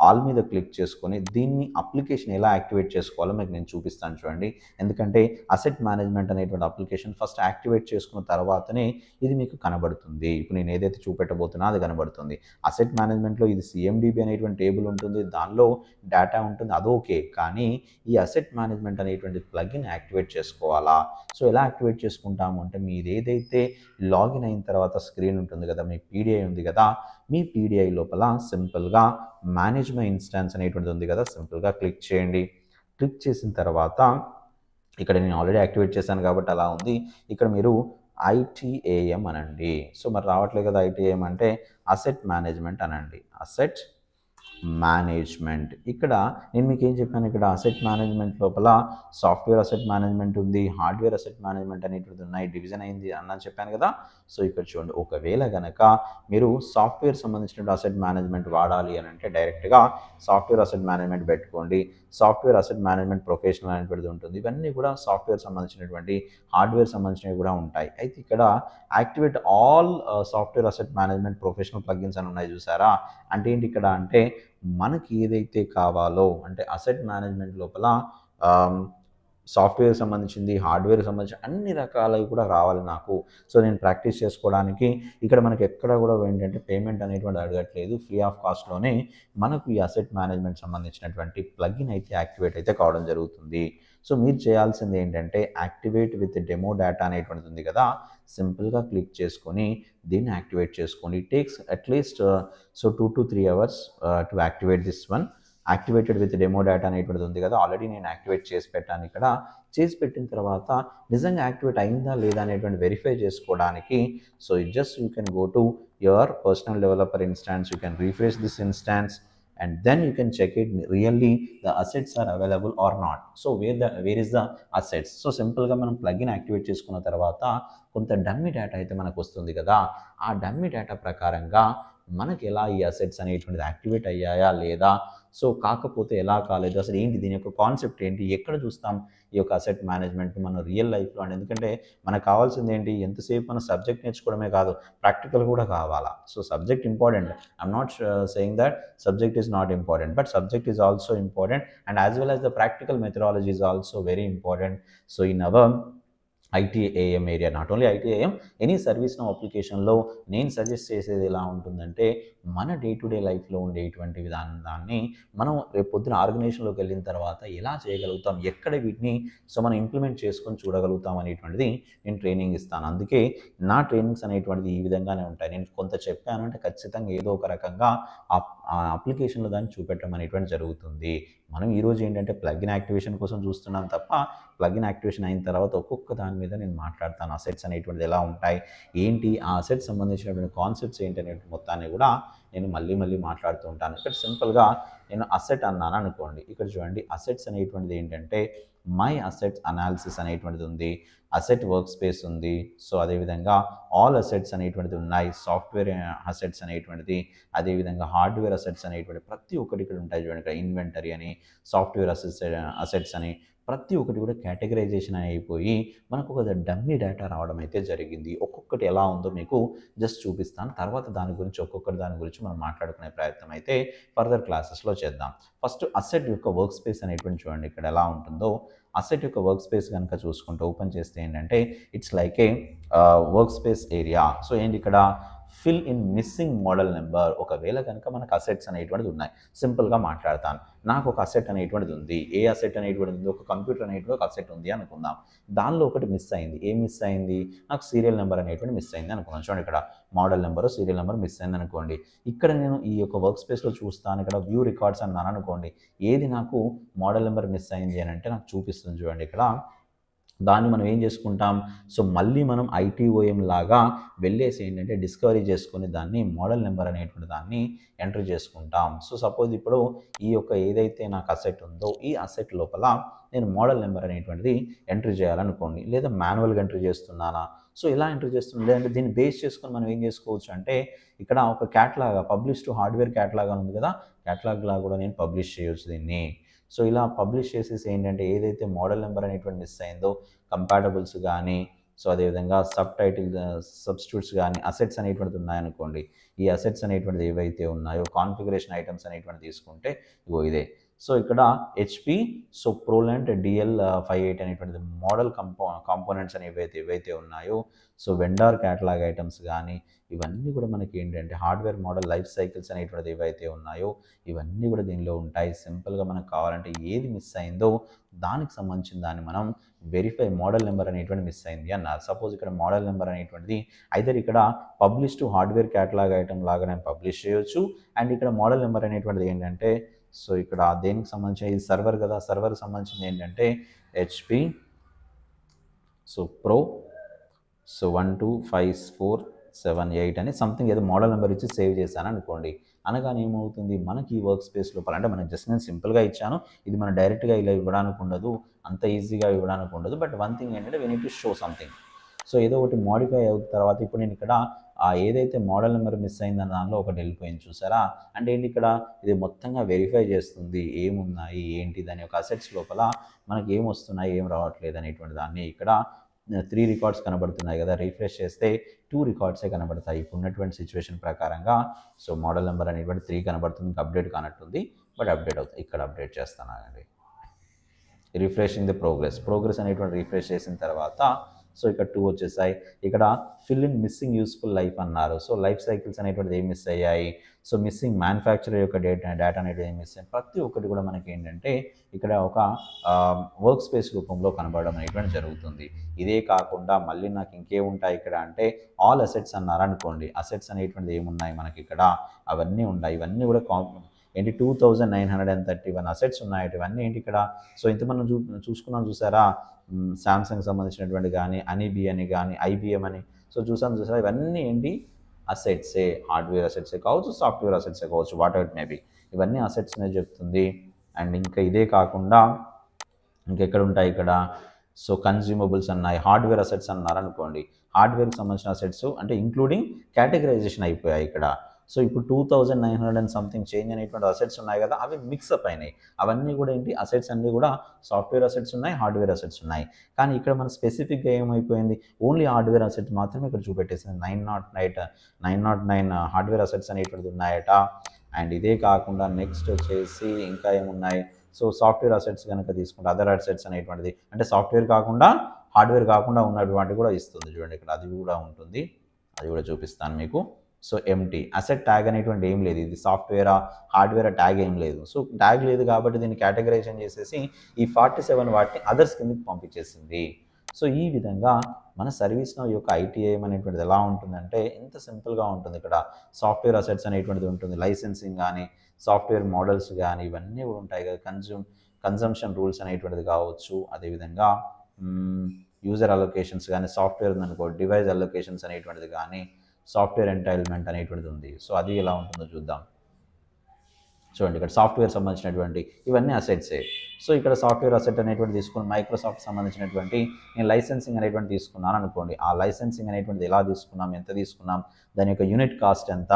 ఆల్ మీద క్లిక్ చేసుకొని దీన్ని అప్లికేషన్ ఎలా యాక్టివేట్ చేసుకోవాలో మీకు నేను చూపిస్తాను చూడండి. ఎందుకంటే అసెట్ మేనేజ్మెంట్ అనేటువంటి అప్లికేషన్ ఫస్ట్ యాక్టివేట్ చేసుకున్న తర్వాతనే ఇది మీకు కనబడుతుంది. ఇప్పుడు నేను ఏదైతే చూపెట్టబోతున్నా అది కనబడుతుంది. అసెట్ మేనేజ్మెంట్లో ఇది CMDB అనేటువంటి టేబుల్ ఉంటుంది, దానిలో డేటా ఉంటుంది, అదోకే. కానీ ఈ అసెట్ మేనేజ్మెంట్ అనేటువంటి ప్లగిన్ యాక్టివేట్ చేసుకోవాలా? సో ఎలా యాక్టివేట్ చేసుకుంటాము అంటే మీరు ఏదైతే లాగిన్ అయిన తర్వాత స్క్రీన్ ఉంటుంది కదా, మీ PDI ఉంది కదా, మీ PDI లోపల సింపుల్గా మేనేజ్ మై ఇన్స్టాన్స్ అనేటువంటిది ఉంది కదా, సింపుల్గా క్లిక్ చేయండి. క్లిక్ చేసిన తర్వాత ఇక్కడ నేను ఆల్రెడీ యాక్టివేట్ చేశాను కాబట్టి అలా ఉంది. ఇక్కడ మీరు ITAM అనండి. సో మరి రావట్లేదు కదా ITAM అంటే అసెట్ మేనేజ్మెంట్ అనండి. Asset management. ఇక్కడ నేను మీకు ఏం చెప్పాను, ఇక్కడ అసెట్ మేనేజ్మెంట్ లోపల సాఫ్ట్వేర్ అసెట్ మేనేజ్మెంట్ ఉంది, హార్డ్వేర్ అసెట్ మేనేజ్మెంట్ అనేటివి ఉన్నాయి, డివిజన్ అయింది అన్న చెప్పాను కదా. సో ఇక్కడ చూడండి, ఒకవేళ గనక మీరు సాఫ్ట్వేర్ సంబంధించిన అసెట్ మేనేజ్మెంట్ వాడాలి అని అంటే డైరెక్ట్గా సాఫ్ట్వేర్ అసెట్ మేనేజ్మెంట్ పెట్టుకోండి. సాఫ్ట్వేర్ అసెట్ మేనేజ్మెంట్ ప్రొఫెషనల్ అనేటువంటిది ఉంటుంది. ఇవన్నీ కూడా సాఫ్ట్వేర్ సంబంధించినటువంటి, హార్డ్వేర్ సంబంధించినవి కూడా ఉంటాయి. అయితే ఇక్కడ activate all software asset management professional plugins అని ఉన్నాయి చూసారా. అంటే ఏంటి ఇక్కడ అంటే మనకి ఏదైతే కావాలో అంటే అసెట్ మేనేజ్మెంట్ లోపల సాఫ్ట్వేర్ సంబంధించింది, హార్డ్వేర్ సంబంధించి అన్ని రకాలవి కూడా రావాలి నాకు. సో నేను ప్రాక్టీస్ చేసుకోవడానికి ఇక్కడ మనకి ఎక్కడ కూడా ఏంటంటే పేమెంట్ అనేటువంటి అడగట్లేదు, ఫ్రీ ఆఫ్ కాస్ట్లోనే మనకు ఈ అసెట్ మేనేజ్మెంట్ సంబంధించినటువంటి ప్లగిన్ అయితే యాక్టివేట్ అయితే కావడం జరుగుతుంది. సో మీరు చేయాల్సింది ఏంటంటే యాక్టివేట్ విత్ డెమో డేటా అనేటువంటిది ఉంది కదా, సింపుల్గా క్లిక్ చేసుకొని దీన్ని యాక్టివేట్ చేసుకోండి. It takes at least 2 to 3 hours to activate this one. Activated with demo data అనేటువంటిది ఉంది కదా, ఆల్రెడీ నేను యాక్టివేట్ చేసి పెట్టాను. ఇక్కడ చేసి పెట్టిన తర్వాత నిజంగా యాక్టివేట్ అయిందా లేదా అనేటువంటి వెరిఫై చేసుకోవడానికి so just you can go to your personal developer instance, you can refresh this instance and then you can check it really the assets are available or not. So where is the assets. So simple గా మనం plugin activate చేసుకున్న తర్వాత కొంత dummy data అయితే మనకు వస్తుంది కదా, ఆ డమ్మీ డేటా ప్రకారంగా మనకి ఎలా ఈ అసెట్స్ అనేటువంటిది యాక్టివేట్ అయ్యాయా లేదా, సో కాకపోతే ఎలా కాలేదు, అసలు ఏంటి దీని యొక్క కాన్సెప్ట్ ఏంటి, ఎక్కడ చూస్తాం ఈ యొక్క అసెట్ మేనేజ్మెంట్ మన రియల్ లైఫ్లో అని. ఎందుకంటే మనకు కావాల్సింది ఏంటి, ఎంతసేపు మన సబ్జెక్ట్ నేర్చుకోవడమే కాదు, ప్రాక్టికల్ కూడా కావాలా. So subject important, I'm not saying that subject is not important, but subject is also important, and as well as the practical methodology is also very important. So in our ITAM area, not only ITAM, any service now అప్లికేషన్లో నేను suggest చేసేది ఎలా ఉంటుందంటే మన day to day లైఫ్లో ఉండేటువంటి విధానాన్ని మనం రేపు పొద్దున ఆర్గనైజేషన్లోకి వెళ్ళిన తర్వాత ఎలా చేయగలుగుతాం, ఎక్కడ వీటిని సో మనం ఇంప్లిమెంట్ చేసుకొని చూడగలుగుతాం అనేటువంటిది నేను ట్రైనింగ్ ఇస్తాను. అందుకే నా ట్రైనింగ్స్ అనేటువంటిది ఈ విధంగానే ఉంటాయి. నేను కొంత చెప్పాను అంటే ఖచ్చితంగా ఏదో ఒక రకంగా ఆ అప్లికేషన్లో దాన్ని చూపెట్టడం అనేటువంటి జరుగుతుంది. మనం ఈరోజు ఏంటంటే ప్లగిన్ యాక్టివేషన్ కోసం చూస్తున్నాం తప్ప ప్లగిన్ యాక్టివేషన్ అయిన తర్వాత ఒక్కొక్క దాని మీద నేను మాట్లాడతాను. అసెట్స్ అనేటువంటిది ఎలా ఉంటాయి, ఏంటి ఆ అసెట్స్ సంబంధించినటువంటి కాన్సెప్ట్స్ ఏంటి అనేటువంటి మొత్తాన్ని కూడా నేను మళ్ళీ మాట్లాడుతూ ఉంటాను. ఇక్కడ సింపుల్గా నేను అసెట్ అన్నాను అనుకోండి, ఇక్కడ చూడండి అసెట్స్ అనేటువంటిది ఏంటంటే మై అసెట్స్ అనాలిసిస్ అనేటువంటిది ఉంది, అసెట్ వర్క్ స్పేస్ ఉంది, సో అదేవిధంగా ఆల్ అసెట్స్ అనేటువంటిది ఉన్నాయి, సాఫ్ట్వేర్ అసెట్స్ అనేటువంటిది, అదేవిధంగా హార్డ్వేర్ అసెట్స్ అనేటువంటి ప్రతి ఒక్కటి ఇక్కడ ఉంటాయి. చూడండి ఇక్కడ ఇన్వెంటరీ అని, సాఫ్ట్వేర్ అసెట్స్ అని ప్రతి ఒక్కటి కూడా కేటగరైజేషన్ అయిపోయి మనకు ఒక డమ్మీ డేటా రావడం అయితే జరిగింది. ఒక్కొక్కటి ఎలా ఉందో మీకు జస్ట్ చూపిస్తాను, తర్వాత దాని గురించి ఒక్కొక్కటి దాని గురించి మనం మాట్లాడుకునే ప్రయత్నం అయితే ఫర్దర్ క్లాసెస్లో చేద్దాం. ఫస్ట్ అసెట్ యొక్క వర్క్ స్పేస్ అనేటువంటి చూడండి ఇక్కడ ఎలా ఉంటుందో. అసెట్ యొక్క వర్క్ స్పేస్ కనుక చూసుకుంటే ఓపెన్ చేస్తే ఏంటంటే it's like A work space area. So ఏంటి ఇక్కడ fill in missing model number. ఒకవేళ కనుక మనకు అసెట్స్ అనేటువంటిది ఉన్నాయి, సింపుల్గా మాట్లాడతాను, నాకు ఒక అసెట్ అనేటువంటిది ఉంది. ఏ అసెట్ అనేటువంటిది ఉంది, ఒక కంప్యూటర్ అనేటువంటి ఒక అసెట్ ఉంది అనుకుందాం. దానిలో ఒకటి మిస్ అయింది. ఏం మిస్ అయింది, నాకు సీరియల్ నెంబర్ అనేటువంటి మిస్ అయింది అనుకున్నాను. చూడండి ఇక్కడ model number serial number miss అయింది అనుకోండి. ఇక్కడ నేను ఈ యొక్క వర్క్ స్పేస్లో చూస్తాను, ఇక్కడ వ్యూ రికార్డ్స్ అన్నాను అనుకోండి. ఏది నాకు మోడల్ నెంబర్ మిస్ అయింది అని అంటే నాకు చూపిస్తుంది. చూడండి ఇక్కడ దాన్ని మనం ఏం చేసుకుంటాం, సో మళ్ళీ మనం ITOM లాగా వెళ్ళేసి ఏంటంటే డిస్కవరీ చేసుకొని దాన్ని మోడల్ నెంబర్ అనేటువంటి దాన్ని ఎంటర్ చేసుకుంటాం. సో సపోజ్ ఇప్పుడు ఈ యొక్క ఏదైతే నాకు అసెట్ ఉందో ఈ అసెట్ లోపల నేను మోడల్ నెంబర్ అనేటువంటిది ఎంట్రీ చేయాలనుకోండి, లేదా మాన్యువల్గా ఎంట్రీ చేస్తున్నానా, సో ఇలా ఎంట్రీ చేస్తున్నా, లేదంటే దీన్ని బేస్ చేసుకొని మనం ఏం చేసుకోవచ్చు అంటే ఇక్కడ ఒక catalogue publish to hardware catalogue అని ఉంది కదా, క్యాటలాగ్ లాగా కూడా నేను పబ్లిష్ చేయవచ్చు దీన్ని. సో ఇలా పబ్లిష్ చేసేసి ఏంటంటే ఏదైతే మోడల్ నెంబర్ అనేటువంటి మిస్ అయిందో కంపాటబుల్స్ కానీ, సో అదేవిధంగా సబ్ టైటిల్ సబ్స్టిట్యూట్స్ కానీ అసెట్స్ అనేటువంటిది ఉన్నాయనుకోండి, ఈ అసెట్స్ అనేటువంటిది ఏవైతే ఉన్నాయో కాన్ఫిగరేషన్ ఐటమ్స్ అనేటువంటి తీసుకుంటే ఇగో ఇదే. సో ఇక్కడ HP సో ప్రోలాంట్ DL58 అనేటువంటిది మోడల్ కాంపోనెంట్స్ అని ఏవైతే ఉన్నాయో, సో వెండార్ క్యాటలాగ్ ఐటమ్స్ కానీ ఇవన్నీ కూడా మనకి ఏంటంటే హార్డ్వేర్ మోడల్ లైఫ్ సైకిల్స్ అనేటువంటిది ఏవైతే ఉన్నాయో ఇవన్నీ కూడా దీనిలో ఉంటాయి. సింపుల్గా మనకు కావాలంటే ఏది మిస్ అయిందో దానికి సంబంధించిన దాన్ని మనం వెరిఫై మోడల్ నెంబర్ అనేటువంటి మిస్ అయింది అన్నారు. సపోజ్ ఇక్కడ మోడల్ నెంబర్ అనేటువంటిది ఐదర్ ఇక్కడ publish to hardware catalogue item లాగా నేను పబ్లిష్ చేయొచ్చు, అండ్ ఇక్కడ మోడల్ నెంబర్ అనేటువంటిది ఏంటంటే సో ఇక్కడ దేనికి సంబంధించిన ఇది సర్వర్ కదా, సర్వర్కి సంబంధించింది ఏంటంటే HP సో ప్రో సో 12547 8 అని సంథింగ్ ఏదో మోడల్ నెంబర్ ఇచ్చి సేవ్ చేశాను అనుకోండి. అనగానే ఏమవుతుంది, మనకి ఈ వర్క్ స్పేస్ లోపల అంటే మనకి జస్ట్ నేను సింపుల్గా ఇచ్చాను, ఇది మనం డైరెక్ట్గా ఇలా ఇవ్వడానికి ఉండదు, అంత ఈజీగా ఇవ్వడానికి ఉండదు. బట్ వన్ థింగ్ ఏంటంటే we need to show something. So ఏదో ఒకటి మోడిఫై అయిన తర్వాత ఇప్పుడు నేను ఇక్కడ ఏదైతే మోడల్ నెంబర్ మిస్ అయిందన్న దానిలో ఒకటి వెళ్ళిపోయింది చూసారా, అంటే ఏంటి ఇక్కడ ఇది మొత్తంగా వెరిఫై చేస్తుంది ఏమున్నాయి ఏంటి దాని యొక్క అసెట్స్ లోపల మనకి ఏం వస్తున్నాయి ఏం రావట్లేదు అనేటువంటి దాన్ని. ఇక్కడ 3 రికార్డ్స్ కనబడుతున్నాయి కదా, రిఫ్రెష్ చేస్తే 2 రికార్డ్సే కనబడతాయి ఇప్పుడు ఉన్నటువంటి సిచ్యువేషన్ ప్రకారంగా. సో మోడల్ నెంబర్ అనేటువంటి 3 కనబడుతుంది, అప్డేట్ కానట్టుంది, బట్ అప్డేట్ అవుతుంది. ఇక్కడ అప్డేట్ చేస్తానండి, రిఫ్రెషింగ్ ది ప్రోగ్రెస్ అనేటువంటి రిఫ్రెష్ చేసిన తర్వాత సో ఇక్కడ 2 వచ్చేసాయి. ఇక్కడ fill in missing useful life అన్నారు. సో లైఫ్ సైకిల్స్ అనేటువంటిది ఏం మిస్ అయ్యాయి, సో మిస్సింగ్ మ్యానుఫ్యాక్చరర్ యొక్క డేటా అనేది ఏం మిస్ అయ్యాయి, ప్రతి ఒక్కటి కూడా మనకి ఏంటంటే ఇక్కడ ఒక వర్క్ స్పేస్ రూపంలో కనబడడం అనేటువంటి జరుగుతుంది. ఇదే కాకుండా మళ్ళీ నాకు ఇంకేముంటాయి ఇక్కడ అంటే ఆల్ అసెట్స్ అన్నారు అనుకోండి, అసెట్స్ అనేటువంటిది ఏమున్నాయి మనకి ఇక్కడ అవన్నీ ఉన్నాయి. ఇవన్నీ కూడా ఏంటి 2931 అసెట్స్ ఉన్నాయి. ఇవన్నీ ఏంటి ఇక్కడ, సో ఇంత మనం చూసుకున్నాం చూసారా, శాంసంగ్ సంబంధించినటువంటి కానీ అనిబి అని కానీ ఐబిఎం అని, సో చూసారా ఇవన్నీ ఏంటి అసెట్సే, హార్డ్వేర్ అసెట్సే కావచ్చు, సాఫ్ట్వేర్ అసెట్సే కావచ్చు, whatever it may be, ఇవన్నీ అసెట్స్ అనేది చెప్తుంది. అండ్ ఇంకా ఇదే కాకుండా ఇంకెక్కడ ఉంటాయి ఇక్కడ, సో కన్జ్యూమబుల్స్ అన్నాయి, హార్డ్వేర్ అసెట్స్ అన్నారు అనుకోండి, హార్డ్వేర్కి సంబంధించిన అసెట్స్ అంటే ఇంక్లూడింగ్ కేటగరైజేషన్ అయిపోయాయి ఇక్కడ. సో ఇప్పుడు 2900 అండ్ సంథింగ్ చేంజ్ అనేటువంటి అసెట్స్ ఉన్నాయి కదా, అవి మిక్సప్ అయినాయి. అవన్నీ కూడా ఏంటి అసెట్స్ అన్నీ కూడా సాఫ్ట్వేర్ అసెట్స్ ఉన్నాయి, హార్డ్వేర్ అసెట్స్ ఉన్నాయి. కానీ ఇక్కడ మన స్పెసిఫిక్గా ఏమైపోయింది, ఓన్లీ హార్డ్వేర్ అసెట్ మాత్రమే ఇక్కడ చూపెట్టేసింది. 909 హార్డ్వేర్ అసెట్స్ అనేటువంటిది ఉన్నాయట. అండ్ ఇదే కాకుండా నెక్స్ట్ వచ్చేసి ఇంకా ఏమున్నాయి, సో సాఫ్ట్వేర్ అసెట్స్ కనుక తీసుకుంటే అదర్ అసెట్స్ అనేటువంటిది అంటే సాఫ్ట్వేర్ కాకుండా హార్డ్వేర్ కాకుండా ఉన్నటువంటి కూడా ఇస్తుంది. చూడండి ఇక్కడ అది కూడా ఉంటుంది, అది కూడా చూపిస్తాను మీకు. సో ఎంటీ అసెట్ ట్యాగ్ అనేటువంటి ఏం లేదు, ఇది సాఫ్ట్వేరా హార్డ్వేర్ ట్యాగ్ ఏం లేదు. సో ట్యాగ్ లేదు కాబట్టి దీన్ని కేటగరైజేషన్ చేసేసి ఈ 47 వాటిని అదర్స్ కిందకి పంపించేసింది. సో ఈ విధంగా మన సర్వీస్ నౌ యొక్క ఐటీఐఎం అనేటువంటిది ఎలా ఉంటుందంటే ఇంత సింపుల్గా ఉంటుంది. ఇక్కడ సాఫ్ట్వేర్ అసెట్స్ అనేటువంటిది ఉంటుంది, లైసెన్సింగ్ కానీ సాఫ్ట్వేర్ మోడల్స్ కానీ ఇవన్నీ కూడా ఉంటాయి కదా, కన్జంప్షన్ రూల్స్ అనేటువంటిది కావచ్చు, అదేవిధంగా యూజర్ అలొకేషన్స్ కానీ, సాఫ్ట్వేర్ ఉందనుకో డివైస్ అలొకేషన్స్ అనేటువంటిది కానీ, సాఫ్ట్వేర్ ఎంటైల్మెంట్ అనేటువంటిది ఉంది. సో అది ఎలా ఉంటుందో చూద్దాం. చూడండి ఇక్కడ సాఫ్ట్వేర్ సంబంధించినటువంటి ఇవన్నీ అసెట్సే. సో ఇక్కడ సాఫ్ట్వేర్ అసెట్ అనేటువంటి తీసుకుని మైక్రోసాఫ్ట్ సంబంధించినటువంటి నేను లైసెన్సింగ్ అనేటువంటి తీసుకున్నాను అనుకోండి, ఆ లైసెన్సింగ్ అనేటువంటిది ఎలా తీసుకున్నాం, ఎంత తీసుకున్నాం, దాని యొక్క యూనిట్ కాస్ట్ ఎంత,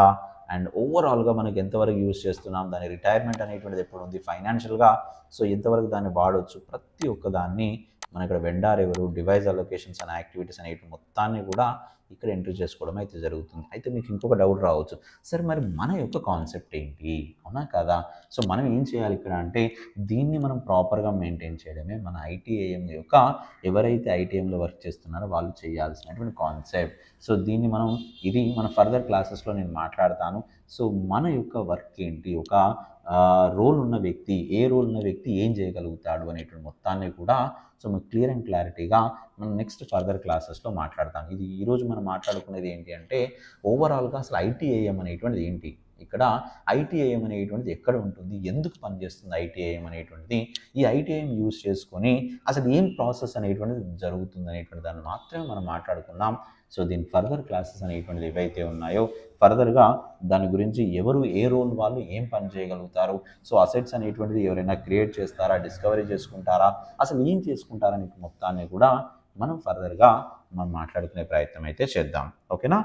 అండ్ ఓవరాల్గా మనకి ఎంతవరకు యూజ్ చేస్తున్నాం, దాని రిటైర్మెంట్ అనేటువంటిది ఎప్పుడు ఉంది, ఫైనాన్షియల్గా సో ఎంతవరకు దాన్ని వాడవచ్చు, ప్రతి ఒక్క దాన్ని మన ఇక్కడ వెండార్ ఎవరు, డివైస్ అలొకేషన్స్ అండ్ యాక్టివిటీస్ అనేవి మొత్తాన్ని కూడా ఇక్కడ ఎంట్రీ చేసుకోవడం అయితే జరుగుతుంది. అయితే మీకు ఇంకొక డౌట్ రావచ్చు, సరే మరి మన యొక్క కాన్సెప్ట్ ఏంటి, అవునా కదా? సో మనం ఏం చేయాలి ఇక్కడ అంటే దీన్ని మనం ప్రాపర్గా మెయింటైన్ చేయడమే మన ఐటీఐఎం యొక్క ఎవరైతే ఐటీఎంలో వర్క్ చేస్తున్నారో వాళ్ళు చేయాల్సినటువంటి కాన్సెప్ట్. సో దీన్ని మనం ఇది మన ఫర్దర్ క్లాసెస్లో నేను మాట్లాడతాను. సో మన యొక్క వర్క్ ఏంటి, ఒక రోల్ ఉన్న వ్యక్తి ఏ రోల్ ఉన్న వ్యక్తి ఏం చేయగలుగుతాడు అనేటువంటి మొత్తాన్ని కూడా సో మీకు క్లియర్ అండ్ క్లారిటీగా మనం నెక్స్ట్ ఫర్దర్ క్లాసెస్లో మాట్లాడతాం. ఇది ఈరోజు మనం మాట్లాడుకునేది ఏంటి అంటే ఓవరాల్గా అసలు ఐటీఐఎం అనేటువంటిది ఏంటి, ఇక్కడ ఐటీఐఎం అనేటువంటిది ఎక్కడ ఉంటుంది, ఎందుకు పనిచేస్తుంది ఐటీఐఎం అనేటువంటిది, ఈ ఐటీఐఎం యూజ్ చేసుకొని అసలు ఏం ప్రాసెస్ అనేటువంటిది జరుగుతుంది అనేటువంటి దాన్ని మాత్రమే మనం మాట్లాడుకున్నాం. సో దీని ఫర్దర్ క్లాసెస్ అనేటువంటిది ఏవైతే ఉన్నాయో ఫర్దర్గా దాని గురించి ఎవరు ఏ రోల్ వాళ్ళు ఏం పని చేయగలుగుతారు, సో అసెట్స్ అనేటువంటిది ఎవరైనా క్రియేట్ చేస్తారా, డిస్కవరీ చేసుకుంటారా, అసలు ఏం చేసుకుంటారనే మొత్తాన్ని కూడా మనం ఫర్దర్గా మనం మాట్లాడుకునే ప్రయత్నం అయితే చేద్దాం. ఓకేనా?